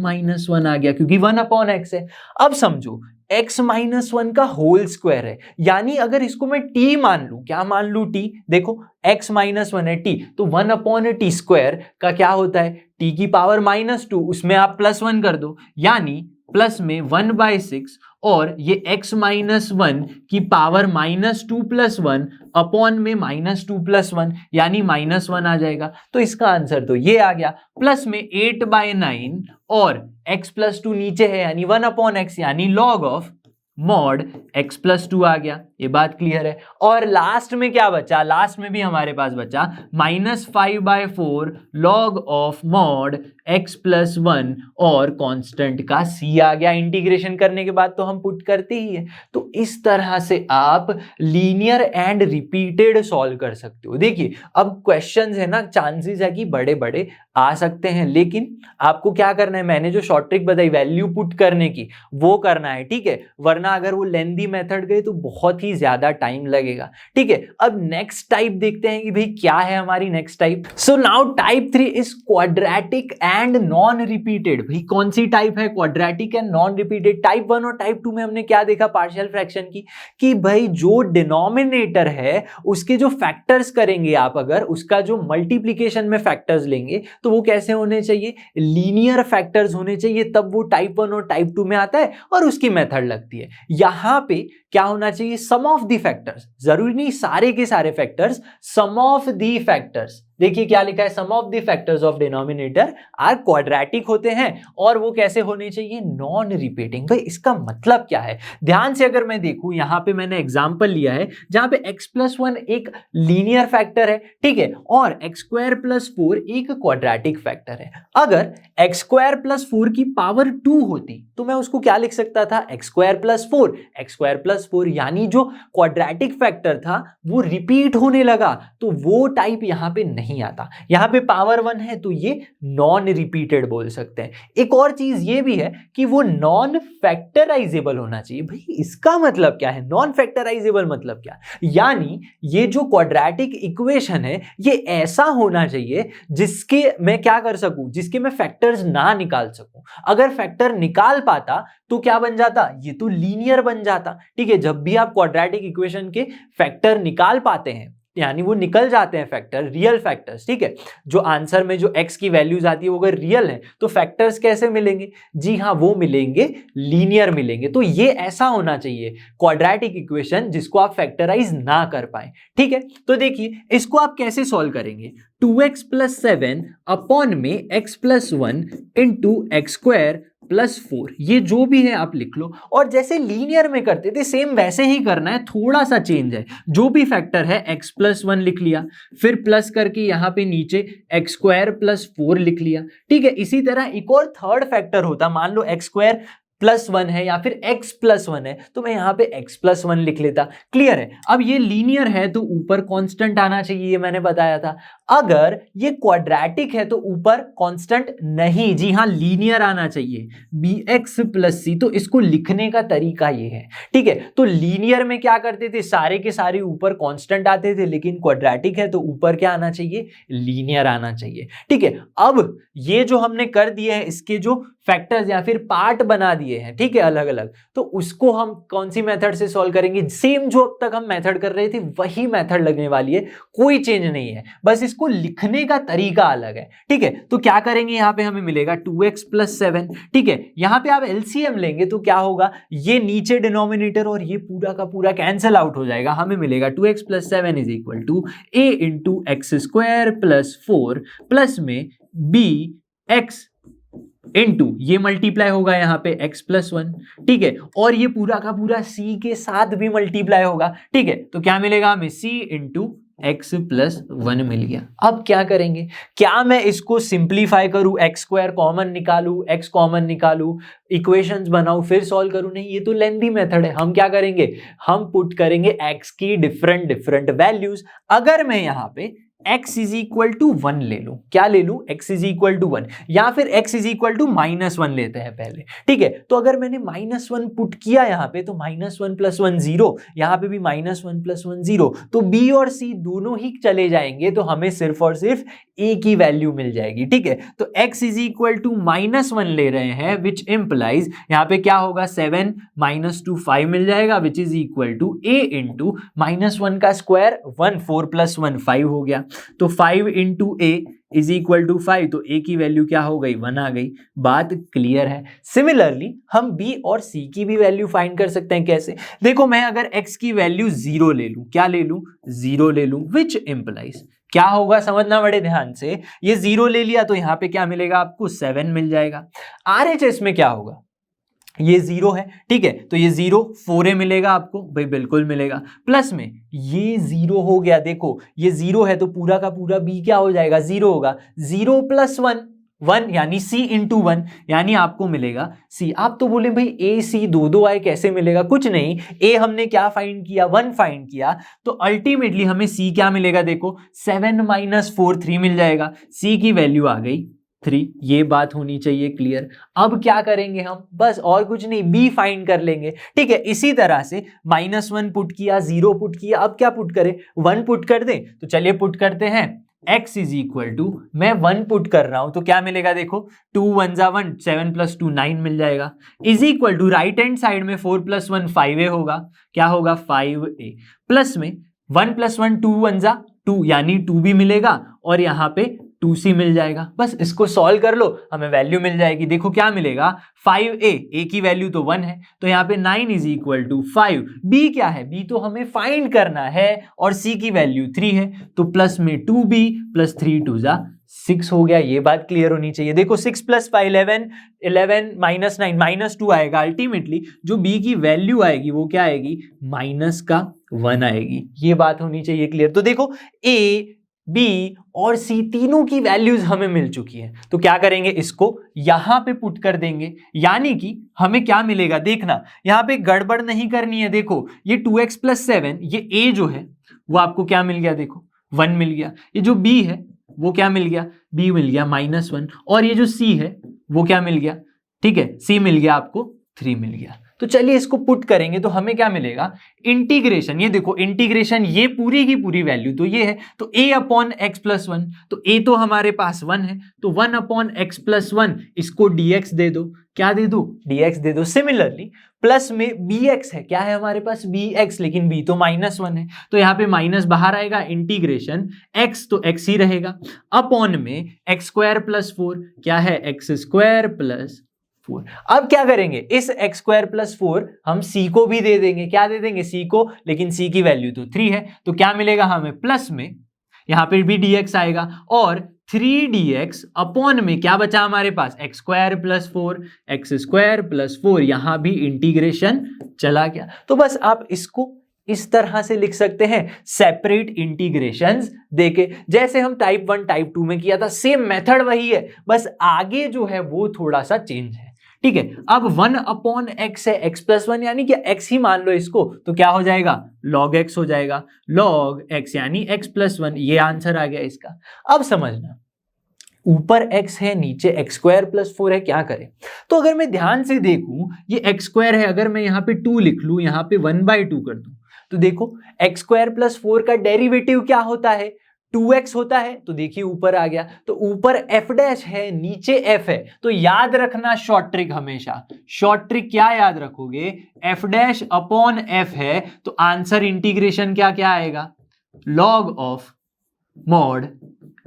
1 आ गया, क्योंकि 1/x है। अब समझो, x - 1 का होल स्क्वायर है, यानी अगर इसको मैं t मान लूं, क्या मान लूं? t। देखो, x - 1 है t, तो 1/t² का क्या होता है? t की पावर -2, उसमें आप +1 कर दो, यानी प्लस में 1/6 और ये x माइनस 1 की पावर -2 + 1 अपॉन में -2 + 1 यानी -1 आ जाएगा। तो इसका आंसर तो ये आ गया। प्लस में 8/9 और x + 2 नीचे है यानी 1/x यानी log ऑफ मॉड x + 2 आ गया। ये बात क्लियर है। और लास्ट में क्या बचा? लास्ट में भी हमारे पास बचा -5/4 log ऑफ मॉड x + 1 और कांस्टेंट का c आ गया। इंटीग्रेशन करने के बाद तो हम पुट करते ही है। तो इस तरह से आप लीनियर एंड रिपीटेड सॉल्व कर सकते हो। देखिए अब क्वेश्चंस है ना, चांसेस है कि बड़े बड़े आ सकते हैं, लेकिन आपको क्या करना है, मैंने जो शॉर्ट ट्रिक बताई वैल्यू पुट करने की वो करना है, ठीक है। वरना अगर वो लेंथी मेथड गए तो बहुत ही ज्यादा टाइम लगेगा, ठीक है। अब नेक्स्ट टाइप देखते हैं कि भाई क्या है हमारी next type. So now type 3 is quadratic and non repeated. भाई कौन सी टाइप है? Quadratic and non repeated. Type 1 और टाइप 2 में हमने क्या देखा पार्शियल फ्रैक्शन की, कि भाई जो डिनोमिनेटर है उसके जो फैक्टर्स करेंगे आप, अगर उसका जो मल्टीप्लीकेशन में फैक्टर्स लेंगे तो वो कैसे होने चाहिए? लीनियर फैक्टर्स होने चाहिए, तब वो टाइप 1 और टाइप 2 में आता है और उसकी मेथड लगती है। यहां पे क्या होना चाहिए? सम ऑफ द फैक्टर्स, जरूरी नहीं सारे के सारे factors, some of the factors. देखिए क्या लिखा है, some of the factors of denominator are quadratic होते हैं और वो कैसे होने चाहिए? Non repeating. भाई इसका मतलब क्या है? ध्यान से अगर मैं देखूं, यहां पे मैंने एग्जांपल लिया है जहां पे x + 1 एक लीनियर फैक्टर है, ठीक है, और x² + 4 एक क्वाड्रेटिक फैक्टर है। अगर x² + 4 की पावर 2 होती तो मैं उसको क्या लिख सकता था? x² + 4, x² + 4, यानी जो क्वाड्रेटिक फैक्टर था वो रिपीट होने लगा, तो वो टाइप यहां पे नहीं आता। यहां पे पावर 1 है तो ये नॉन रिपीटेड बोल सकते हैं। एक और चीज ये भी है कि वो नॉन फैक्टराइजेबल होना चाहिए। भाई इसका मतलब क्या है? नॉन फैक्टराइजेबल मतलब क्या? यानी ये जो क्वाड्रेटिक इक्वेशन है ये ऐसा होना चाहिए जिसके मैं क्या कर सकूं, जिसके मैं फैक्टर्स ना निकाल सकूं। अगर फैक्टर निकाल पाता तो क्या बन जाता? ये तो लीनियर बन जाता, ठीक है। जब भी आप क्वाड्रेटिक इक्वेशन के फैक्टर निकाल पाते हैं यानी वो निकल जाते हैं फैक्टर, रियल फैक्टर्स, ठीक है। जो आंसर में जो x की वैल्यूज आती है वो अगर रियल है तो फैक्टर्स कैसे मिलेंगे? जी हाँ, वो मिलेंगे लीनियर मिलेंगे। तो ये ऐसा होना चाहिए क्वाड्रेटिक इक्वेशन जिसको आप फैक्टराइज ना कर पाए, ठीक है। तो देखिए इसको आप कैसे सॉल्व करेंगे? 2x + 7 अपॉन में x + 1 इंटू x² + 4, ये जो भी है आप लिख लो। और जैसे लीनियर में करते थे सेम वैसे ही करना है, थोड़ा सा चेंज है। जो भी फैक्टर है x + 1 लिख लिया, फिर प्लस करके यहां पे नीचे x² + 4 लिख लिया, ठीक है। इसी तरह एक और थर्ड फैक्टर होता, मान लो x² + 1 है या फिर x + 1 है तो मैं यहां पे x + 1 लिख लेता। क्लियर है? अब ये लीनियर है तो ऊपर कांस्टेंट आना चाहिए, ये मैंने बताया था। अगर ये क्वाड्रेटिक है तो ऊपर कांस्टेंट नहीं, जी हां, लीनियर आना चाहिए, bx + c। तो इसको लिखने का तरीका ये है, ठीक है। तो लीनियर में क्या करते थे, सारे के सारे ऊपर कांस्टेंट आते थे, लेकिन क्वाड्रेटिक है तो ऊपर क्या आना चाहिए? लीनियर आना चाहिए, ठीक है। अब ये जो हमने कर दिए हैं इसके जो फैक्टर्स या फिर पार्ट बना दिए हैं, ठीक है, अलग अलग, तो उसको हम कौन सी मेथड से सॉल्व करेंगे? सेम जो अब तक हम मेथड कर रहे थे वही मेथड लगने वाली है, कोई चेंज नहीं है, बस इसको लिखने का तरीका अलग है, ठीक है। तो क्या करेंगे, यहां पे हमें मिलेगा 2x + 7, ठीक है। यहां पे आप एलसीएम लेंगे तो क्या होगा, ये नीचे डिनोमिनेटर और ये पूरा का पूरा कैंसिल आउट हो जाएगा। हमें मिलेगा 2x + 7 = a × x² + 4 प्लस में bx इंटू ये मल्टीप्लाई होगा यहाँ पे x + 1, ठीक है, और ये पूरा का पूरा c के साथ भी मल्टीप्लाई होगा, ठीक है। तो क्या मिलेगा हमें? c × x + 1 मिल गया। अब क्या करेंगे? क्या मैं इसको सिंप्लीफाई करूं, x² कॉमन निकालूं, x कॉमन निकालूं, इक्वेशंस बनाऊं फिर सॉल्व करूं? नहीं, ये तो लेंथी मेथड है। हम क्या करेंगे? हम पुट करेंगे x की डिफरेंट वैल्यूज। अगर मैं यहां पे x = 1 ले लूं, क्या ले लूं? x = 1 या फिर x = -1 लेते हैं पहले, ठीक है। तो अगर मैंने -1 पुट किया यहां पे तो -1 + 1 0, यहां पे भी -1 + 1 0, तो b और c दोनों ही चले जाएंगे, तो हमें सिर्फ और सिर्फ a की वैल्यू मिल जाएगी, ठीक है। तो x = -1 ले रहे हैं, विच इंप्लाइज यहां पे क्या होगा? 7 - 2 5 मिल जाएगा, which is equal to a × -1 का स्क्वायर 1 4 + 1 5 हो गया। तो 5 into A is equal to 5, तो ए की वैल्यू क्या हो गई, 1 आ गई। बात क्लियर है। सिमिलरली हम बी और सी की भी वैल्यू फाइंड कर सकते हैं। कैसे? देखो, मैं अगर एक्स की वैल्यू 0 ले लूं, क्या ले लूं, 0 ले लूं, विच इंप्लाइज क्या होगा, समझना बड़े ध्यान से। ये 0 ले लिया तो यहां पे क्या मिलेगा आपको, 7 मिल जाएगा। आरएचएस में क्या होगा, ये 0 है, ठीक है, तो ये 0 4a मिलेगा आपको, भाई बिल्कुल मिलेगा। प्लस में ये 0 हो गया, देखो ये 0 है तो पूरा का पूरा b क्या हो जाएगा, 0 होगा। 0 प्लस 1 1 यानी c इंटू 1, यानी आपको मिलेगा c। आप तो बोले भाई a c दो आए कैसे मिलेगा, कुछ नहीं, a हमने क्या फाइंड किया, 1 फाइंड किया, तो अल्टीमेटली हमें c क्या मिलेगा, देखो 7 माइनस 4 3 मिल जाएगा। c की वैल्यू आ गई 3, ये बात होनी चाहिए क्लियर। अब क्या करेंगे हम, बस और कुछ नहीं, b फाइंड कर लेंगे, ठीक है। इसी तरह से -1 पुट किया, 0 पुट किया, अब क्या पुट करें, 1 पुट कर दें, तो चलिए पुट करते हैं। x इज इक्वल टू, मैं 1 पुट कर रहा हूं तो क्या मिलेगा, देखो 2 1 जा 1, 7 प्लस 2 9 मिल जाएगा। Is equal to right hand side में 4 प्लस 1 5a होगा, क्या होगा 5a, प्लस में 1 प्लस 1 2 1 जा 2 यानी 2 भी मिलेगा, और यहाँ पे 2c मिल जाएगा। बस इसको सॉल्व कर लो, हमें वैल्यू मिल जाएगी। देखो क्या मिलेगा, 5a, a की वैल्यू तो 1 है, तो यहाँ पे 9 इज इक्वल टू 5। b क्या है, b तो हमें फाइंड करना है, और c की वैल्यू 3 है, तो प्लस में 2b प्लस 3 2 जा 6 हो गया। ये बात क्लियर होनी चाहिए। देखो 6 प्लस 5 11, 11 माइनस 9 माइनस 2 आएगा। अल्टीमेटली जो b की वैल्यू आएगी वो क्या आएगी, माइनस का 1 आएगी। ये बात होनी चाहिए क्लियर। तो देखो a, b और c तीनों की वैल्यूज हमें मिल चुकी है, तो क्या करेंगे, इसको यहां पे पुट कर देंगे, यानी कि हमें क्या मिलेगा, देखना यहां पे गड़बड़ नहीं करनी है। देखो ये 2x प्लस 7, ये a जो है वो आपको क्या मिल गया, देखो 1 मिल गया। ये जो b है वो क्या मिल गया, b मिल गया -1, और ये जो c है वो क्या मिल गया, ठीक है, c मिल गया आपको 3 मिल गया। तो चलिए इसको पुट करेंगे तो हमें क्या मिलेगा, इंटीग्रेशन, ये देखो इंटीग्रेशन, ये पूरी की पूरी वैल्यू तो ये है, तो a अपॉन एक्स प्लस 1, तो a तो हमारे पास 1 है, तो 1 अपॉन एक्स प्लस 1, इसको dx दे दो, क्या दे दो, dx दे दो। सिमिलरली प्लस में bx है, क्या है हमारे पास bx, लेकिन b तो -1 है, तो यहाँ पे माइनस बाहर आएगा, इंटीग्रेशन x तो x ही रहेगा, अपॉन में x स्क्वायर प्लस 4, क्या है x स्क्वायर प्लस 4। अब क्या करेंगे, इस x स्क्वायर प्लस 4 हम c को भी दे देंगे, क्या दे देंगे, c को, लेकिन c की वैल्यू तो 3 है, तो क्या मिलेगा हमें, प्लस में यहां पे भी dx आएगा, और 3dx अपॉन में क्या बचा हमारे पास, x square plus 4, x square plus 4, यहां भी इंटीग्रेशन चला गया। तो बस आप इसको इस तरह से लिख सकते हैं, सेपरेट इंटीग्रेशंस देके, जैसे हम टाइप 1 टाइप 2 में किया था, सेम मेथड वही है, बस आगे जो है वो थोड़ा सा चेंज है, ठीक है। अब 1 अपॉन एक्स है, एक्स प्लस 1 यानी कि x ही मान लो इसको, तो क्या हो जाएगा, log x हो जाएगा, log x यानी x प्लस 1, ये आंसर आ गया इसका। अब समझना, ऊपर x है, नीचे x स्क्वायर प्लस 4 है, क्या करें, तो अगर मैं ध्यान से देखूं, ये x स्क्वायर है, अगर मैं यहाँ पे 2 लिख लूं, यहाँ पे 1/2 कर दूं, तो देखो x स्क्वायर प्लस 4 का डेरिवेटिव क्या होता है, 2x होता है, तो देखिए ऊपर आ गया, तो ऊपर f डैश है, नीचे f है, तो याद रखना शॉर्ट ट्रिक, हमेशा शॉर्ट ट्रिक क्या याद रखोगे, f डैश अपॉन f है, तो आंसर इंटीग्रेशन क्या क्या आएगा, log ऑफ मॉड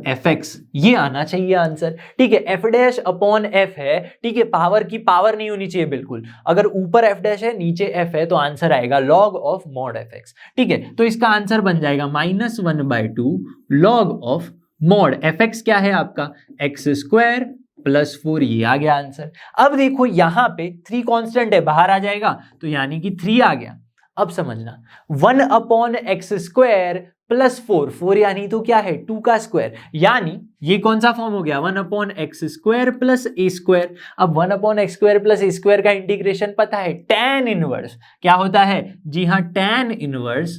fx, ये आना चाहिए आंसर, ठीक है। f डैश अपॉन f है, ठीक है, पावर की पावर नहीं होनी चाहिए बिल्कुल, अगर ऊपर f डैश है नीचे f है तो आंसर आएगा log ऑफ मॉड fx, ठीक है। तो इसका आंसर बन जाएगा -1/2 log ऑफ मॉड fx, क्या है आपका x स्क्वायर प्लस 4, ये आ गया आंसर। अब देखो यहां पे 3 कांस्टेंट है, बाहर आ जाएगा, तो यानी कि 3 आ गया। अब समझना, 1 अपॉन एक्स स्क्वायर प्लस 4, 4 यानी तो क्या है, 2 का स्क्वायर, यानी ये कौन सा फॉर्म हो गया, 1 अपॉन एक्स स्क्वायर प्लस ए स्क्वायर। अब 1 अपॉन एक्स स्क्वायर प्लस ए स्क्वायर का इंटीग्रेशन पता है, tan इनवर्स क्या होता है, जी हाँ, tan inverse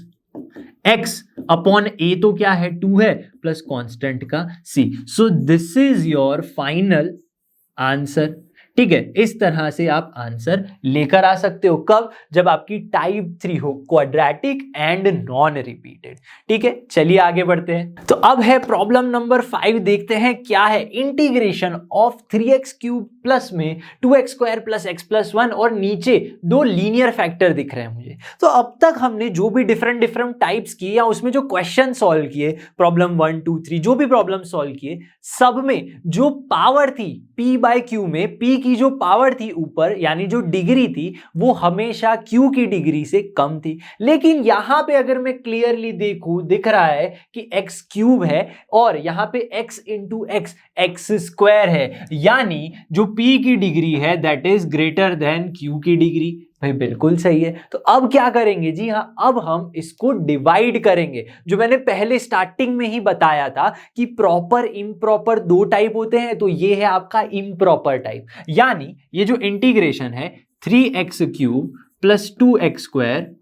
x upon a तो क्या है, 2 है, प्लस कांस्टेंट का c। So this is your final answer, ठीक है, इस तरह से आप आंसर लेकर आ सकते हो। कब? जब आपकी टाइप 3 हो, क्वाड्रेटिक एंड नॉन रिपीटेड। ठीक है, चलिए आगे बढ़ते हैं। तो अब है प्रॉब्लम नंबर 5, देखते हैं क्या है। Integration of 3x cube plus में 2x square plus x plus 1 और नीचे दो लीनियर फैक्टर दिख रहे हैं मुझे। तो अब तक हमने जो भी डिफरेंट टाइप्स किए या उसमें जो क्वेश्चन सॉल्व किए, प्रॉब्लम 1 2 3 जो भी प्रॉब्लम सॉल्व किए, सब में जो पावर थी p बाय क्यू में, p की जो पावर थी ऊपर यानी जो डिग्री थी वो हमेशा q की डिग्री से कम थी। लेकिन यहां पे अगर मैं क्लियरली देखूं, दिख रहा है कि x क्यूब है और यहां पे x into x x square है, यानी जो p की डिग्री है that is greater than q की डिग्री। भाई बिल्कुल सही है। तो अब क्या करेंगे जी, हाँ अब हम इसको डिवाइड करेंगे। जो मैंने पहले स्टार्टिंग में ही बताया था कि प्रॉपर इम्प्रॉपर दो टाइप होते हैं, तो ये है आपका इम्प्रॉपर टाइप। यानी ये जो इंटीग्रेशन है 3x cube plus 2x square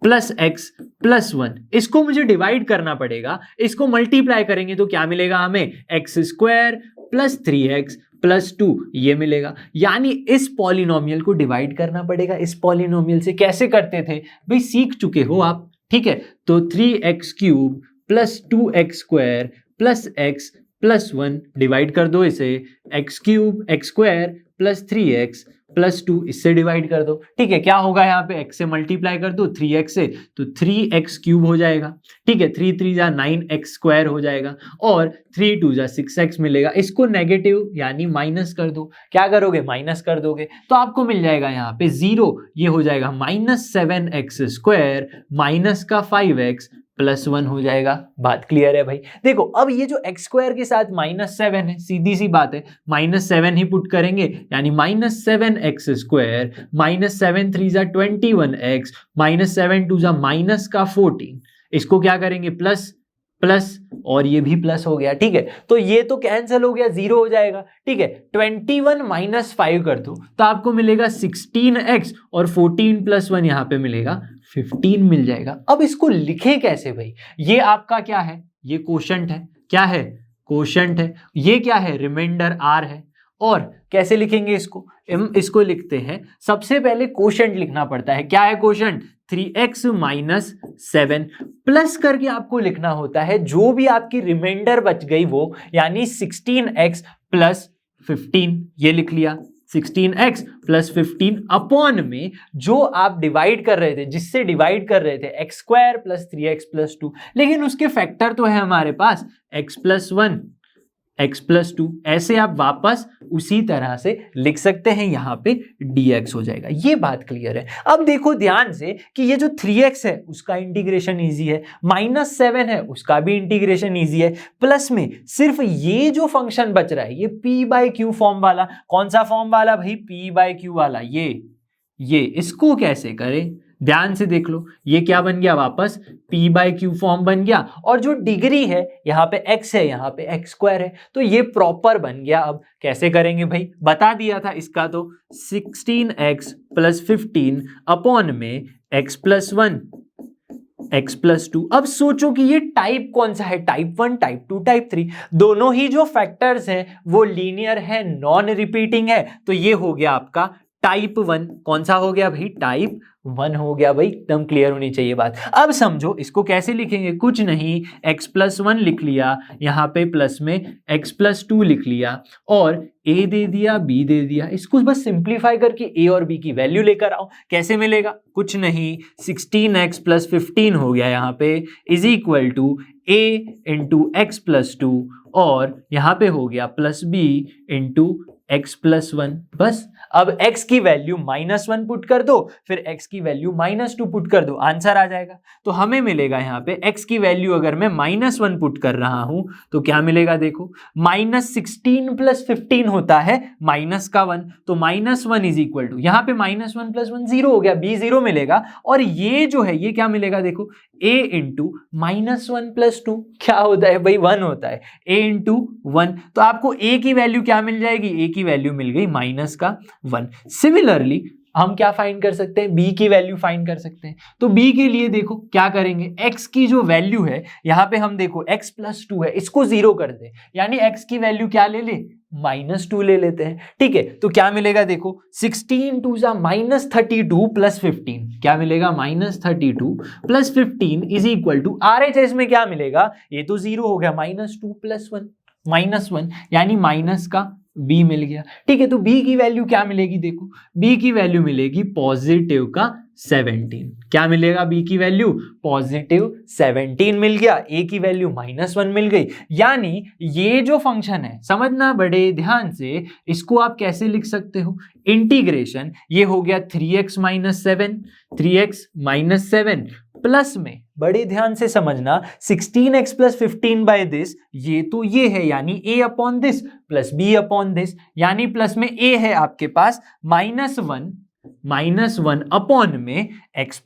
plus x plus 1, इसको मुझे डिवाइड करना पड़ेगा। इसको मल्टीप्लाई करेंगे तो क्या मिलेगा हमें, x square plus 3x plus 2 ये मिलेगा। यानी इस पॉलिनोमियल को डिवाइड करना पड़ेगा इस पॉलिनोमियल से। कैसे करते थे भाई, सीख चुके हो आप। ठीक है, तो 3x cube plus 2x square plus x plus 1 divide कर दो इसे, x cube x square plus 3x plus 2 इससे डिवाइड कर दो। ठीक है, क्या होगा यहाँ पे, x से मल्टीप्लाई कर दो 3x से तो 3x क्यूब हो जाएगा। ठीक है, 3 3 जा 9x स्क्वायर हो जाएगा और 3 2 जा 6x मिलेगा। इसको नेगेटिव यानी माइनस कर दो। क्या करोगे, माइनस कर दोगे तो आपको मिल जाएगा यहाँ पे 0, ये हो जाएगा -7x स्क्वायर माइनस का 5x प्लस 1 हो जाएगा। बात क्लियर है भाई। देखो अब ये जो x स्क्वायर के साथ -7 है, सीधी सी बात है -7 ही पुट करेंगे, यानी -7x स्क्वायर -7 3 जा 21x -7 2 जा माइनस का 14, इसको क्या करेंगे प्लस प्लस और ये भी प्लस हो गया। ठीक है, तो ये तो कैंसिल हो गया, 0 हो जाएगा। ठीक है, 21 माइनस 5 कर दो तो आपको मिलेगा 16x और 14 प्लस 1 यहाँ पे मिलेगा 15 मिल जाएगा। अब इसको लिखें कैसे भाई, ये आपका क्या है, ये कोशंट है। क्या है, कोशंट है। ये क्या है, रिमाइंडर r है। और कैसे लिखेंगे इसको, इसको लिखते हैं, सबसे पहले कोशंट लिखना पड़ता है। क्या है कोशंट, 3x माइनस 7 प्लस करके आपको लिखना होता है जो भी आपकी रिमाइंडर बच गई वो, यानी 16x प्लस 15 ये लिख लिया। 16x प्लस 15 अपॉन में जो आप डिवाइड कर रहे थे, जिससे डिवाइड कर रहे थे x square plus 3x plus 2, लेकिन उसके फैक्टर तो है हमारे पास x प्लस 1 x प्लस 2, ऐसे आप वापस उसी तरह से लिख सकते हैं, यहां पे dx हो जाएगा। ये बात क्लियर है। अब देखो ध्यान से कि ये जो 3x है उसका इंटीग्रेशन इजी है, -7 है उसका भी इंटीग्रेशन इजी है, प्लस में सिर्फ ये जो फंक्शन बच रहा है ये p बाय क्यू फॉर्म वाला। कौन सा फॉर्म वाला भाई, p बाय क्यू वाला। ये इसको कैसे करें, ध्यान से देख लो, ये क्या बन गया, वापस p बाय क्यू फॉर्म बन गया। और जो डिग्री है यहाँ पे x है, यहाँ पे x स्क्वायर है, तो ये प्रॉपर बन गया। अब कैसे करेंगे भाई, बता दिया था इसका तो 16x प्लस 15 अपॉन में x प्लस 1 x प्लस 2। अब सोचो कि ये टाइप कौन सा है, टाइप 1, टाइप 2, टाइप 3। दोनों ही जो फैक्टर्स हैं वो लीनियर है, नॉन रिपीटिंग है, तो ये हो गया आपका टाइप 1। कौन सा हो गया भाई, टाइप 1 हो गया भाई। एकदम क्लियर होनी चाहिए बात। अब समझो इसको कैसे लिखेंगे, कुछ नहीं, x प्लस 1 लिख लिया, यहाँ पे प्लस में x प्लस 2 लिख लिया और a दे दिया b दे दिया। इसको बस सिंप्लीफाई करके a और b की वैल्यू लेकर आओ। कैसे मिलेगा, कुछ नहीं, 16x प्लस 15 हो गया यहाँ पे is equal to a into x plus 2 और यहाँ पे हो गया plus b into x plus 1। बस अब x की वैल्यू -1 पुट कर दो, फिर x की वैल्यू -2 पुट कर दो, आंसर आ जाएगा। तो हमें मिलेगा यहाँ पे x की वैल्यू अगर मैं -1 पुट कर रहा हूं तो क्या मिलेगा, देखो -16 प्लस 15 होता है माइनस का 1, तो -1 इज इक्वल टू, यहाँ पे -1 प्लस 1 0 हो गया, b 0 मिलेगा। और ये जो है ये क्या मिलेगा, देखो a इंटू -1 प्लस 2 क्या होता है भाई, 1 होता है, a इंटू 1। तो आपको a की वैल्यू क्या मिल जाएगी, a की वैल्यू मिल गई -1। सिमिलरली हम क्या फाइंड कर सकते हैं, b की वैल्यू फाइंड कर सकते हैं। तो b के लिए देखो क्या करेंगे, x की जो वैल्यू है यहाँ पे हम देखो x + 2 है, इसको 0 कर दे, यानी x की वैल्यू क्या ले ले, -2 ले लेते हैं। ठीक है, तो क्या मिलेगा देखो, 16 2 -32 + 15, क्या मिलेगा, -32 + 15 इज इक्वल टू RHS में क्या मिलेगा, ये तो 0 हो गया, -2 + 1 यानी माइनस का b मिल गया। ठीक है, तो b की वैल्यू क्या मिलेगी, देखो b की वैल्यू मिलेगी पॉजिटिव का 17। क्या मिलेगा, b की वैल्यू पॉजिटिव 17 मिल गया, a की वैल्यू -1 मिल गई। यानी ये जो फंक्शन है, समझना बड़े ध्यान से, इसको आप कैसे लिख सकते हो, इंटीग्रेशन, ये हो गया 3x - 7 प्लस में, बड़े ध्यान से समझना, 16x + 15 बाय दिस, ये तो ये है, यानी a upon this plus b upon this, यानी प्लस में a है आपके पास -1 अपॉन में x +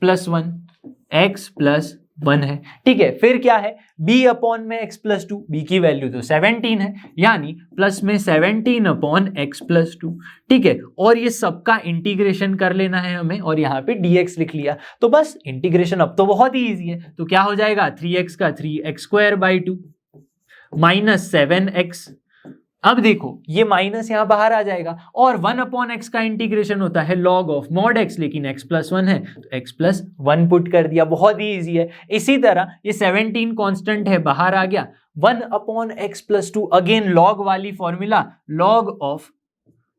1 है। ठीक है, फिर क्या है, b अपॉन में x + 2, b की वैल्यू तो 17 है, यानी प्लस में 17 अपॉन x + 2। ठीक है, और ये सबका इंटीग्रेशन कर लेना है हमें, और यहाँ पे dx लिख लिया, तो बस इंटीग्रेशन अब तो बहुत ही ईजी है। तो क्या हो जाएगा, 3x का 3x² - 7x, अब देखो ये माइनस यहां बाहर आ जाएगा, और 1/x का इंटीग्रेशन होता है log ऑफ mod x, लेकिन x + 1 है तो x + 1 पुट कर दिया, बहुत ही इजी है। इसी तरह ये 17 कांस्टेंट है, बाहर आ गया, 1/x + 2, अगेन log वाली फॉर्मूला, log ऑफ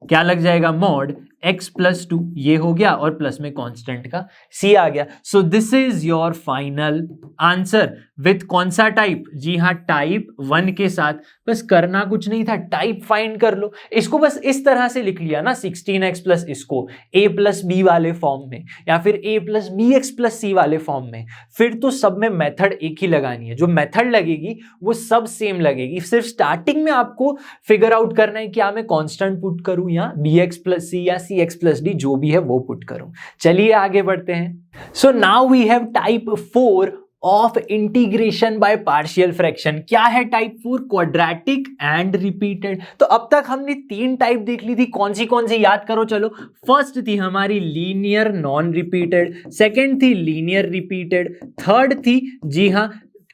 क्या लग जाएगा, mod x + 2, ये हो गया, और प्लस में कांस्टेंट का c आ गया। So this is your final answer with कौन सा टाइप, जी हाँ टाइप 1 के साथ। बस करना कुछ नहीं था, टाइप फाइंड कर लो, इसको बस इस तरह से लिख लिया ना, 16x प्लस इसको a + b वाले फॉर्म में, या फिर a + bx + c वाले फॉर्म में, फिर तो सब में मेथड एक ही लगानी है, जो मेथड लगेगी वो सब सेम लगेगी। सिर्फ स्टार्टिंग में आपको फिगर आउट करना है कि मैं कांस्टेंट पुट करूं या bx + c या cx + d, जो भी है वो पुट करूं। चलिए आगे बढ़ते हैं। So now we have type 4 of integration by partial fraction. क्या है टाइप 4, क्वाड्रेटिक एंड रिपीटेड। तो अब तक हमने 3 टाइप देख ली थी, कौन सी याद करो, चलो। फर्स्ट थी हमारी लीनियर नॉन रिपीटेड, सेकंड थी लीनियर रिपीटेड, थर्ड थी जी हाँ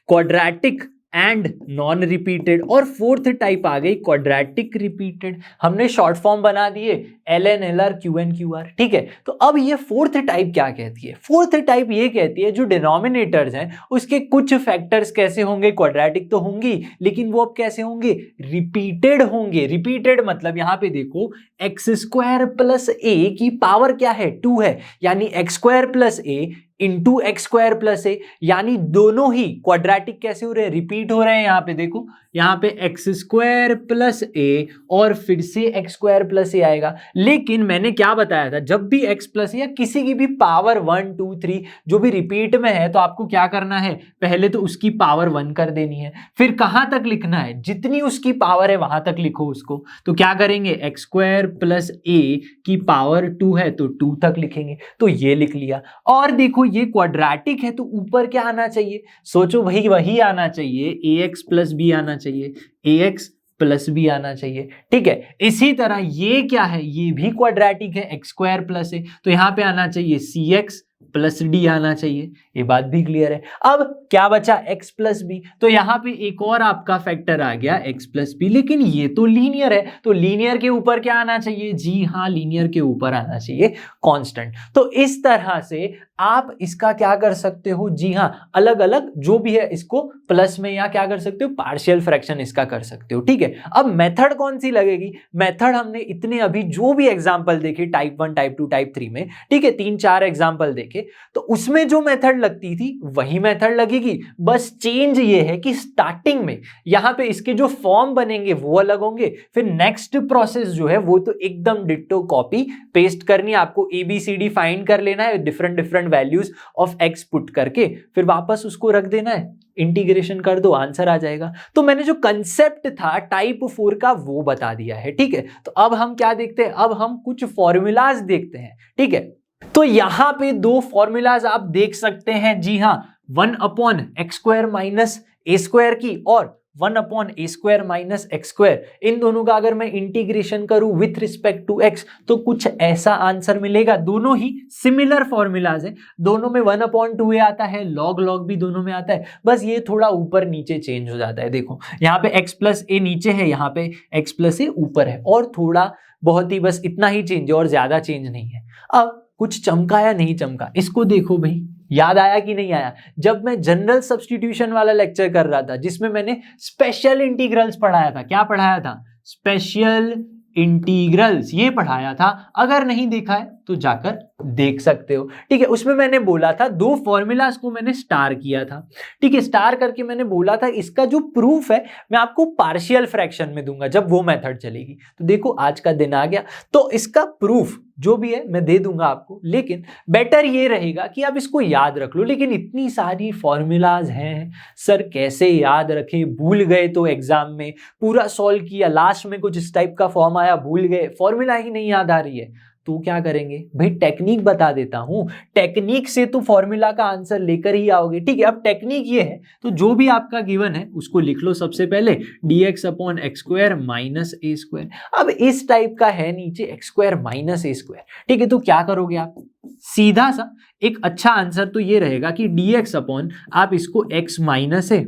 क्वाड्रेटिक एंड नॉन रिपीटेड, और फोर्थ टाइप आ गई क्वाड्रेटिक रिपीटेड। हमने शॉर्ट फॉर्म बना दिए LN LR QN QR। ठीक है, तो अब ये फोर्थ टाइप क्या कहती है, फोर्थ टाइप ये कहती है जो डिनोमिनेटर्स हैं उसके कुछ फैक्टर्स कैसे होंगे, क्वाड्रेटिक तो होंगी, लेकिन वो अब कैसे होंगे, रिपीटेड होंगे। रिपीटेड मतलब यहां पे देखो x² + a की पावर क्या है, 2 है, यानी x² + a into x² + a, यानी दोनों ही क्वाड्रेटिक कैसे हो रहे हैं, रिपीट हो रहे हैं। यहाँ पे देखो, यहाँ पे x² + a और फिर से x² + a आएगा, लेकिन मैंने क्या बताया था, जब भी x + a या किसी की भी पावर 1 2 3 जो भी रिपीट में है, तो आपको क्या करना है, पहले तो उसकी पावर 1 कर देनी है, फिर कहां तक लिखना है, जितनी उसकी पावर है वहां तक लिखो उसको। तो क्या करेंगे, x² + a की पावर 2 है तो 2 तक लिखेंगे, तो ये लिख लिया। और देखो ये क्वाड्रेटिक है तो ऊपर क्या आना चाहिए, सोचो भाई, वही आना चाहिए, ax + b आना चाहिए, ax + b आना चाहिए। ठीक है, इसी तरह ये क्या है, ये भी क्वाड्रेटिक है, x² + a, तो यहां पे आना चाहिए cx + d आना चाहिए। ये बात भी क्लियर है। अब क्या बचा, x + b, तो यहां पे एक और आपका फैक्टर आ गया x + b, लेकिन ये तो लीनियर है, तो लीनियर के ऊपर क्या आना चाहिए, जी हाँ लीनियर के ऊपर आना चाहिए कांस्टेंट। तो इस तरह से आप इसका क्या कर सकते हो, जी हाँ अलग अलग जो भी है इसको प्लस में या क्या कर सकते हो, पार्शियल फ्रैक्शन इसका कर सकते हो। ठीक है, अब मेथड कौन सी लगेगी, मेथड हमने इतने अभी जो भी एग्जांपल देखे टाइप 1 टाइप 2 टाइप 3 में, ठीक है 3-4 एग्जांपल देखे, तो उसमें जो मेथड लगती थी वही मेथड लगेगी। बस चेंज ये है कि स्टार्टिंग में यहां पे इसके जो फॉर्म बनेंगे वो अलग होंगे, फिर नेक्स्ट प्रोसेस जो है वो तो एकदम डिट्टो कॉपी पेस्ट करनी है, आपको ABCD फाइंड कर लेना है, different values of x put करके फिर वापस उसको रख देना है, इंटीग्रेशन कर दो, आंसर आ जाएगा। तो मैंने जो कंसेप्ट था टाइप 4 का वो बता दिया है। ठीक है, तो अब हम क्या देखते हैं, अब हम कुछ फॉर्मूलाज देखते हैं। ठीक है, तो यहां पे 2 फॉर्मूलाज आप देख सकते हैं, जी हां 1/x² - a² की और 1/a² माइनस x², इन दोनों का अगर मैं इंटीग्रेशन करूं विथ रिस्पेक्ट टू x तो कुछ ऐसा आंसर मिलेगा। दोनों ही सिमिलर फॉर्मूलाज है, दोनों में 1/2a आता है, लॉग लॉग भी दोनों में आता है, बस ये थोड़ा ऊपर नीचे चेंज हो जाता है। देखो यहाँ पे x प्लस ए नीचे है, यहाँ पे x प्लस ए ऊपर है, और थोड़ा बहुत ही बस इतना ही चेंज है और ज्यादा चेंज नहीं है। अब कुछ चमका या नहीं चमका, इसको देखो भाई, याद आया कि नहीं आया? जब मैं जनरल सब्स्टिट्यूशन वाला लेक्चर कर रहा था जिसमें मैंने स्पेशल इंटीग्रल्स पढ़ाया था, क्या पढ़ाया था? स्पेशल इंटीग्रल्स, ये पढ़ाया था। अगर नहीं देखा है तो जाकर देख सकते हो, ठीक है। उसमें मैंने बोला था, दो फॉर्मूलाज को मैंने स्टार किया था, ठीक है। स्टार करके मैंने बोला था इसका जो प्रूफ है मैं आपको पार्शियल फ्रैक्शन में दूंगा जब वो मेथड चलेगी। तो देखो आज का दिन आ गया, तो इसका प्रूफ जो भी है मैं दे दूंगा आपको, लेकिन बेटर ये रहेगा कि आप इसको याद रख लो। लेकिन इतनी सारी फॉर्मूलाज हैं सर, कैसे याद रखे? भूल गए तो एग्जाम में पूरा सॉल्व किया, लास्ट में कुछ इस टाइप का फॉर्म आया, भूल गए, फॉर्मूला ही नहीं याद आ रही है, तो क्या करेंगे भाई? टेक्निक बता देता हूं, टेक्निक से तो फॉर्मूला का आंसर लेकर ही आओगे, ठीक है। अब टेक्निक ये है, तो जो भी आपका गिवन है उसको लिख लो सबसे पहले, dx/x² माइनस a²। अब इस टाइप का है नीचे x² माइनस a², ठीक है। तो क्या करोगे आप? सीधा सा एक अच्छा आंसर तो ये रहेगा कि dx/ आप इसको x माइनस है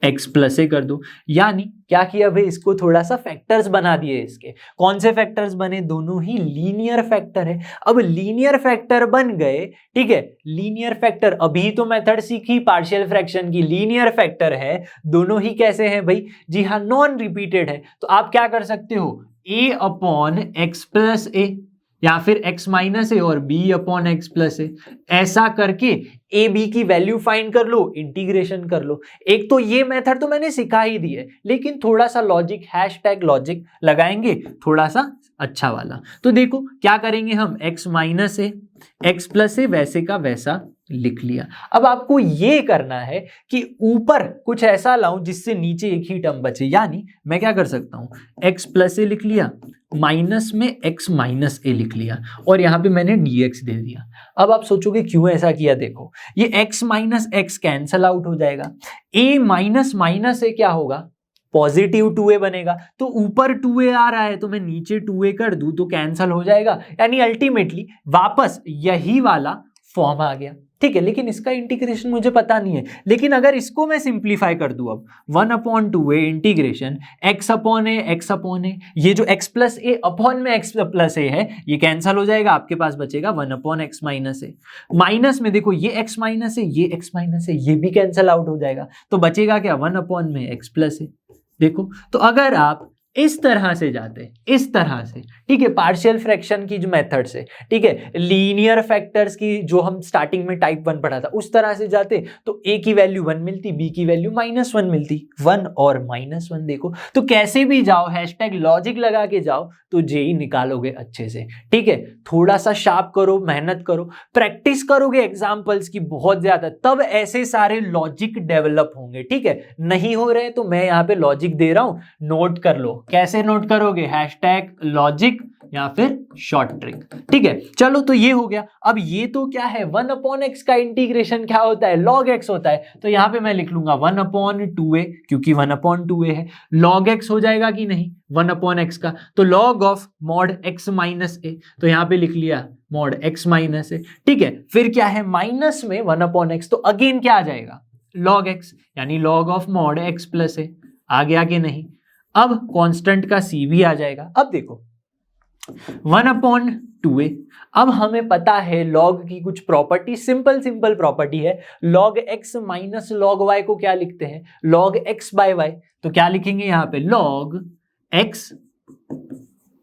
x प्लस ए कर दो, यानी क्या किया भाई? इसको थोड़ा सा फैक्टर्स बना दिए। इसके कौन से फैक्टर्स बने? दोनों ही लीनियर फैक्टर है। अब लीनियर फैक्टर बन गए, ठीक है। लीनियर फैक्टर, अभी तो मेथड सीखी पार्शियल फ्रैक्शन की, लीनियर फैक्टर है, दोनों ही कैसे हैं भाई? जी हाँ, नॉन रिपीटेड है। तो आप क्या कर सकते हो? a/x प्लस ए, या फिर x माइनस ए और b/x प्लस ए, ऐसा करके ए बी की वैल्यू फाइंड कर लो, इंटीग्रेशन कर लो। एक तो ये मेथड तो मैंने सिखा ही दी है, लेकिन थोड़ा सा लॉजिक, हैशटैग लॉजिक लगाएंगे, थोड़ा सा अच्छा वाला। तो देखो क्या करेंगे हम, x माइनस ए, x प्लस ए वैसे का वैसा लिख लिया। अब आपको ये करना है कि ऊपर कुछ ऐसा लाऊं जिससे नीचे एक ही टर्म बचे, यानी मैं क्या कर सकता हूं, x प्लस ए लिख लिया, माइनस में x माइनस ए लिख लिया, और यहां पे मैंने dx दे दिया। अब आप सोचोगे क्यों ऐसा किया? देखो ये x minus x cancel out हो जाएगा, a माइनस माइनस ए क्या होगा? पॉजिटिव 2a बनेगा। तो ऊपर 2a आ रहा है तो मैं नीचे 2a कर दूं तो कैंसल हो जाएगा, यानी अल्टीमेटली वापस यही वाला फॉर्म आ गया, ठीक है। लेकिन इसका इंटीग्रेशन मुझे पता नहीं है, लेकिन अगर इसको मैं सिंप्लीफाई कर दूं, अब 1/2a इंटीग्रेशन x/a, ये जो x प्लस ए अपॉन में x प्लस ए है ये कैंसल हो जाएगा, आपके पास बचेगा 1/x माइनस ए। माइनस में देखो ये x माइनस ए, ये x माइनस ए, ये भी कैंसल आउट हो जाएगा, तो बचेगा क्या? 1/x प्लस ए। देखो तो अगर आप इस तरह से जाते, इस तरह से, ठीक है, पार्शियल फ्रैक्शन की जो मेथड से, ठीक है, लीनियर फैक्टर्स की जो हम स्टार्टिंग में टाइप 1 पढ़ा था उस तरह से जाते तो a की वैल्यू 1 मिलती, b की वैल्यू -1 मिलती, 1 और -1। देखो तो कैसे भी जाओ, हैशटैग लॉजिक लगा के जाओ तो जेई निकालोगे अच्छे से, ठीक है। थोड़ा सा शार्प करो, मेहनत करो, प्रैक्टिस करोगे एग्जाम्पल्स की बहुत ज्यादा, तब ऐसे सारे लॉजिक डेवलप होंगे, ठीक है। नहीं हो रहे तो मैं यहाँ पे लॉजिक दे रहा हूं, नोट कर लो। कैसे नोट करोगे? हैशटैग लॉजिक या फिर शॉर्ट ट्रिक, ठीक है। चलो तो ये हो गया। अब ये तो क्या है, 1/x का इंटीग्रेशन क्या होता है? log x होता है, तो यहां पे मैं लिख लूंगा 1/2a, क्योंकि 1/2a है। log x हो जाएगा कि नहीं 1/x का, तो log of mod x minus A, तो यहां पे लिख लिया mod x माइनस ए, ठीक है। फिर क्या है, माइनस में 1/x, तो अगेन क्या आ जाएगा? log x, यानी log of mod x plus A. आ गया कि नहीं? अब कांस्टेंट का c भी आ जाएगा। अब देखो 1/2a, अब हमें पता है log की कुछ प्रॉपर्टी, सिंपल प्रॉपर्टी है, log x minus log y को क्या लिखते हैं? log x by y। तो क्या लिखेंगे यहाँ पे? log x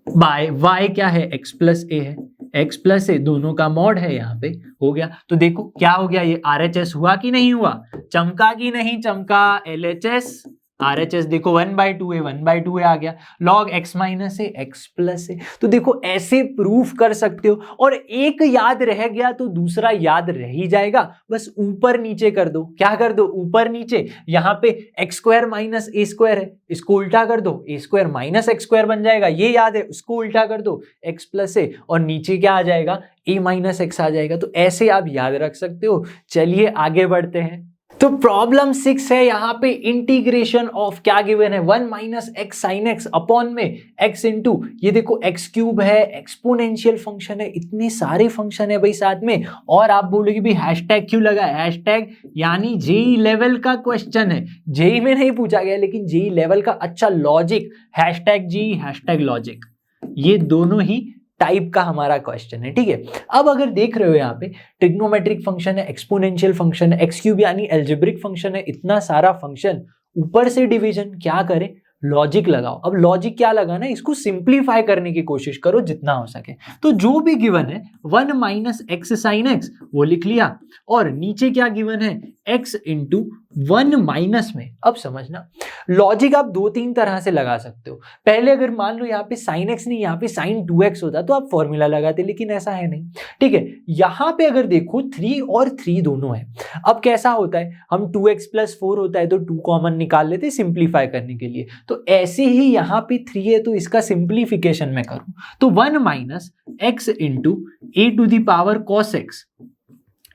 बाय y क्या है? x प्लस ए है, x प्लस ए दोनों का मॉड है, यहाँ पे हो गया। तो देखो क्या हो गया, ये RHS हुआ कि नहीं हुआ? चमका कि नहीं चमका? LHS RHS देखो 1/2a आ गया, log x माइनस ए x प्लस ए। तो देखो ऐसे प्रूफ कर सकते हो, और एक याद रह गया तो दूसरा याद रह ही जाएगा, बस ऊपर नीचे कर दो। क्या कर दो? ऊपर नीचे। यहाँ पे x² माइनस a² है, इसको उल्टा कर दो, a² माइनस x² बन जाएगा, ये याद है, उसको उल्टा कर दो x प्लस ए, और नीचे क्या आ जाएगा? a माइनस x आ जाएगा। तो ऐसे आप याद रख सकते हो। चलिए आगे बढ़ते हैं। तो प्रॉब्लम 6 है, यहाँ पे इंटीग्रेशन ऑफ क्या गिवन है, 1 minus x sine x upon में x इंटू, ये देखो x क्यूब है, एक्सपोनेंशियल फंक्शन है, इतने सारे फंक्शन है भाई साथ में। और आप बोलोगे भाई हैशटैग क्यों लगा, हैशटैग यानी जेई लेवल का क्वेश्चन है, जेई में नहीं पूछा गया लेकिन जेई लेवल का अच्छा logic, hashtag JEE hashtag logic, ये दोनों ही टाइप का हमारा क्वेश्चन है, ठीक है। अब अगर देख रहे हो यहाँ पे ट्रिग्नोमेट्रिक फंक्शन है, एक्सपोनेंशियल फंक्शन है, एक्स क्यूब यानी एल्जेब्रिक फंक्शन है, इतना सारा फंक्शन, ऊपर से डिवीजन, क्या करें, लॉजिक लगाओ। अब लॉजिक क्या लगाना है, इसको सिंप्लीफाई करने की कोशिश करो जितना हो सके। तो जो भी गिवन है 1 माइनस एक्स साइन एक्स वो लिख लिया, और नीचे क्या गिवन है, x इंटू 1 माइनस में। अब समझना लॉजिक आप 2-3 तरह से लगा सकते हो। पहले अगर मान लो यहाँ पे साइन एक्स नहीं, यहाँ पे साइन 2x होता तो आप फॉर्मूला लगाते, लेकिन ऐसा है नहीं, ठीक है। यहाँ पे अगर देखो 3 और 3 दोनों है, अब कैसा होता है, हम 2x प्लस 4 होता है तो 2 कॉमन निकाल लेते सिंप्लीफाई करने के लिए। तो ऐसे ही यहाँ पे 3 है तो इसका सिंप्लीफिकेशन मैं करूं तो 1 minus x into e to the power कॉस एक्स,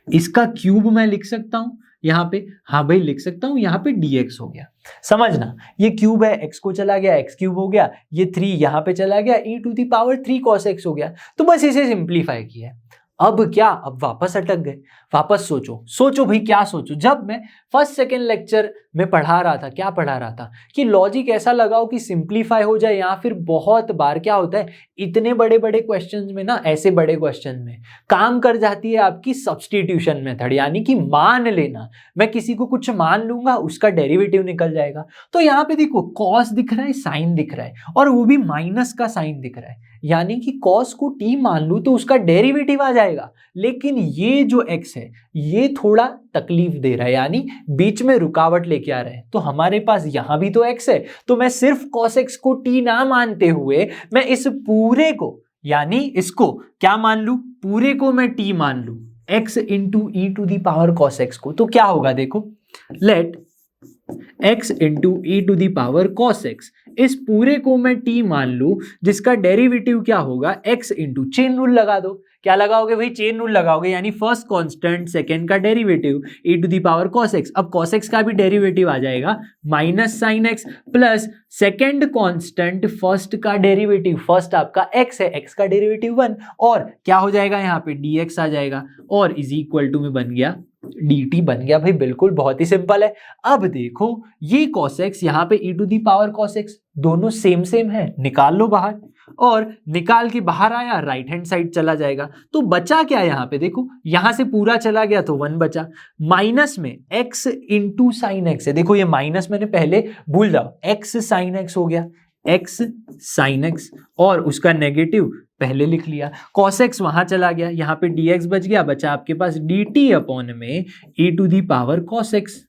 इसका क्यूब मैं लिख सकता हूं यहाँ पे, हाँ भाई लिख सकता हूं, यहाँ पे dx हो गया। समझना ये क्यूब है, x को चला गया, x क्यूब हो गया, ये 3 यहाँ पे चला गया, e to the power 3 cos x हो गया। तो बस इसे सिंप्लीफाई किया। अब क्या, अब वापस अटक गए, वापस सोचो भाई क्या सोचो। जब मैं फर्स्ट सेकेंड लेक्चर में पढ़ा रहा था, क्या पढ़ा रहा था कि लॉजिक ऐसा लगाओ कि सिंप्लीफाई हो जाए, या फिर बहुत बार क्या होता है इतने बड़े बड़े क्वेश्चंस में ना, ऐसे बड़े क्वेश्चन में काम कर जाती है आपकी सब्स्टिट्यूशन मेथड, यानी कि मान लेना। मैं किसी को कुछ मान लूंगा, उसका डेरिवेटिव निकल जाएगा। तो यहाँ पे देखो कॉस दिख रहा है, साइन दिख रहा है, और वो भी माइनस का साइन दिख रहा है, यानी कि कॉस को t मान लूं तो उसका डेरिवेटिव आ जाएगा। लेकिन ये जो x है ये थोड़ा तकलीफ दे रहा है, यानी बीच में रुकावट लेके आ रहा है। तो हमारे पास यहां भी तो x है, तो मैं सिर्फ cos x को t ना मानते हुए मैं इस पूरे को, यानी इसको क्या मान लूं, पूरे को मैं t मान लूं, x into e to the power cos x को। तो क्या होगा देखो, let x into e to the power cos x, इस पूरे को मैं t मान लूं, जिसका डेरिवेटिव क्या होगा, x इंटू, चेन रूल लगा दो। क्या लगाओगे भाई, चेन रूल लगाओगे, यानी फर्स्ट कांस्टेंट सेकंड का derivative e to the power cos x। अब cos x का भी डेरिवेटिव आ जाएगा minus sine x, plus second constant first का डेरिवेटिव, फर्स्ट आपका x है, x का डेरिवेटिव 1, और क्या हो जाएगा यहाँ पे dx आ जाएगा, और इज इक्वल टू में बन गया dt बन गया। भाई बिल्कुल बहुत ही सिंपल है। अब देखो ये cos x, यहाँ पे e to the power cos x, दोनों सेम है, निकाल लो बाहर, और निकाल के बाहर आया राइट हैंड साइड चला जाएगा। तो बचा क्या, यहाँ पे देखो, यहां से पूरा चला गया तो 1 बचा, माइनस में x इंटू साइन एक्स है, देखो ये माइनस मैंने पहले भूल जाओ, x साइन एक्स हो गया, x साइन एक्स, और उसका नेगेटिव पहले लिख लिया, cos x वहां चला गया, यहाँ पे dx बच गया, बचा आपके पास dt अपॉन में e to the power cos x।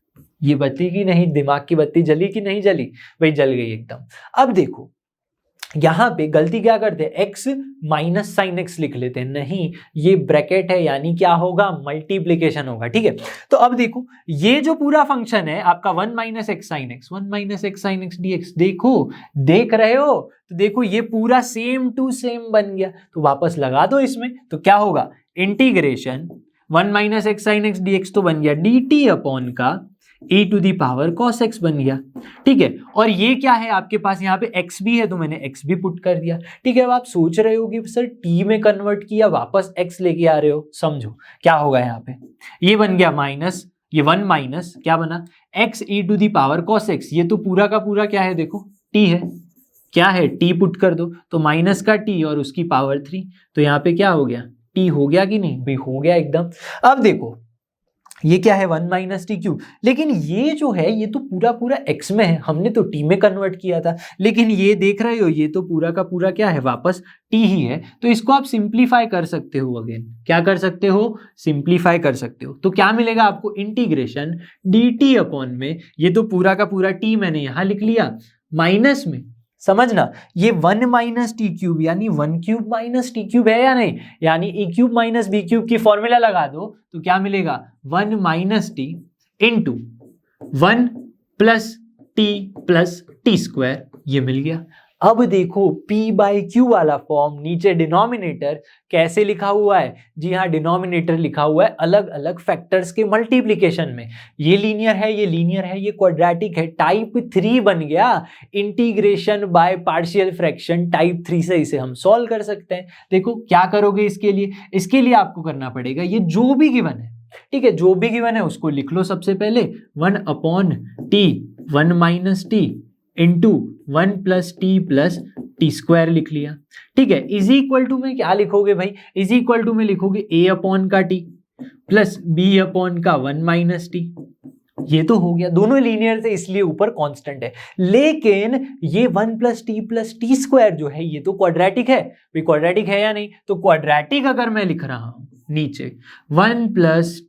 ये बत्ती की नहीं, दिमाग की बत्ती जली कि नहीं जली, भाई जल गई एकदम। अब देखो यहाँ पे गलती क्या करते हैं, x माइनस साइन एक्स लिख लेते हैं, नहीं ये ब्रैकेट है, यानी क्या होगा, मल्टीप्लीकेशन होगा, ठीक है। तो अब देखो ये जो पूरा फंक्शन है आपका 1 minus x sine x, 1 minus x sine x dx, देखो देख रहे हो, तो देखो ये पूरा सेम टू सेम बन गया। तो वापस लगा दो इसमें, तो क्या होगा, integration 1 minus x sine x dx तो बन गया dt अपॉन का e to the power cos x बन गया, ठीक है। और ये क्या है आपके पास, यहाँ पे x भी है तो मैंने x भी पुट कर दिया, ठीक है। अब आप सोच रहे हो कि सर t में कन्वर्ट किया, वापस x लेके आ रहे हो, समझो क्या होगा। यहाँ पे ये बन गया माइनस, ये 1 माइनस क्या बना, x e to the power cos x, ये तो पूरा का पूरा क्या है देखो t है, क्या है t पुट कर दो, तो माइनस का t और उसकी पावर 3, तो यहाँ पे क्या हो गया, t हो गया कि नहीं, भाई हो गया एकदम। अब देखो ये क्या है, 1 माइनस टी क्यूब, लेकिन ये जो है ये तो पूरा पूरा x में है, हमने तो t में कन्वर्ट किया था, लेकिन ये देख रहे हो ये तो पूरा का पूरा क्या है, वापस t ही है। तो इसको आप सिंप्लीफाई कर सकते हो, अगेन क्या कर सकते हो, सिंप्लीफाई कर सकते हो। तो क्या मिलेगा आपको, इंटीग्रेशन dt अपॉन में, ये तो पूरा का पूरा t मैंने यहां लिख लिया, माइनस में, समझना ये 1 माइनस टी क्यूब, यानी 1 क्यूब माइनस टी क्यूब है या नहीं, यानी ए क्यूब माइनस बी क्यूब की फॉर्मूला लगा दो तो क्या मिलेगा, 1 minus T into 1 plus T square, ये मिल गया। अब देखो P बाई Q वाला फॉर्म नीचे डिनोमिनेटर कैसे लिखा हुआ है, जी हाँ डिनोमिनेटर लिखा हुआ है अलग अलग फैक्टर्स के मल्टीप्लिकेशन में। ये लीनियर है, ये लीनियर है, ये क्वाड्रेटिक है, टाइप 3 बन गया। Integration by partial fraction type 3 से इसे हम सॉल्व कर सकते हैं। देखो क्या करोगे इसके लिए, इसके लिए आपको करना पड़ेगा ये जो भी गिवन है, ठीक है, जो भी गिवन है उसको लिख लो सबसे पहले 1/t 1 minus T into 1 plus T square लिख लिया, ठीक है। इज इक्वल टू में क्या लिखोगे भाई, इज इक्वल टू में लिखोगे a अपॉन का t प्लस b अपॉन का 1 माइनस टी। ये तो हो गया, दोनों लीनियर थे इसलिए ऊपर कांस्टेंट है, लेकिन ये 1 प्लस टी स्क्वायर जो है ये तो क्वाड्रेटिक है। भाई क्वाड्रेटिक है या नहीं, तो क्वाड्रेटिक अगर मैं लिख रहा हूं नीचे 1 प्लस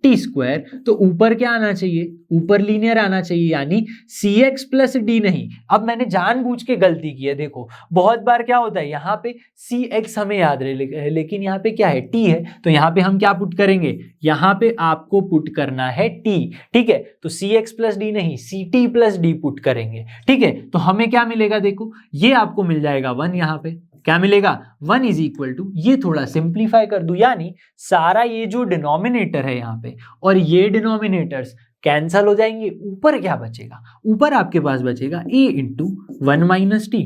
टी स्क्वायर, तो ऊपर क्या आना चाहिए, ऊपर लीनियर आना चाहिए, यानी cx प्लस डी नहीं। अब मैंने जानबूझ के गलती की है, देखो बहुत बार क्या होता है यहाँ पे cx हमें याद रहे लेकिन यहाँ पे क्या है t है, तो यहाँ पे हम क्या पुट करेंगे, यहाँ पे आपको पुट करना है t, ठीक है। तो cx प्लस डी नहीं ct प्लस डी पुट करेंगे, ठीक है। तो हमें क्या मिलेगा, देखो ये आपको मिल जाएगा 1, यहाँ पे क्या मिलेगा 1 इज इक्वल टू, ये थोड़ा सिंप्लीफाई कर दूं, यानी सारा ये जो डिनोमिनेटर है यहाँ पे और ये डिनोमिनेटर्स कैंसल हो जाएंगे, ऊपर क्या बचेगा, ऊपर आपके पास बचेगा a इंटू 1 माइनस टी,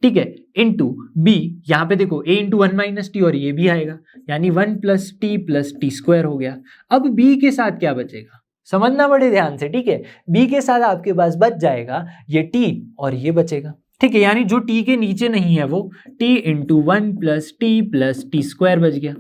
ठीक है, इंटू b, यहाँ पे देखो a इंटू 1 माइनस टी और ये भी आएगा, यानी 1 प्लस टी स्क्वायर हो गया। अब b के साथ क्या बचेगा, समझना बड़े ध्यान से, ठीक है। b के साथ आपके पास बच जाएगा ये t और ये बचेगा, ठीक है, यानी जो t के नीचे नहीं है वो t into 1 plus T square बच गया,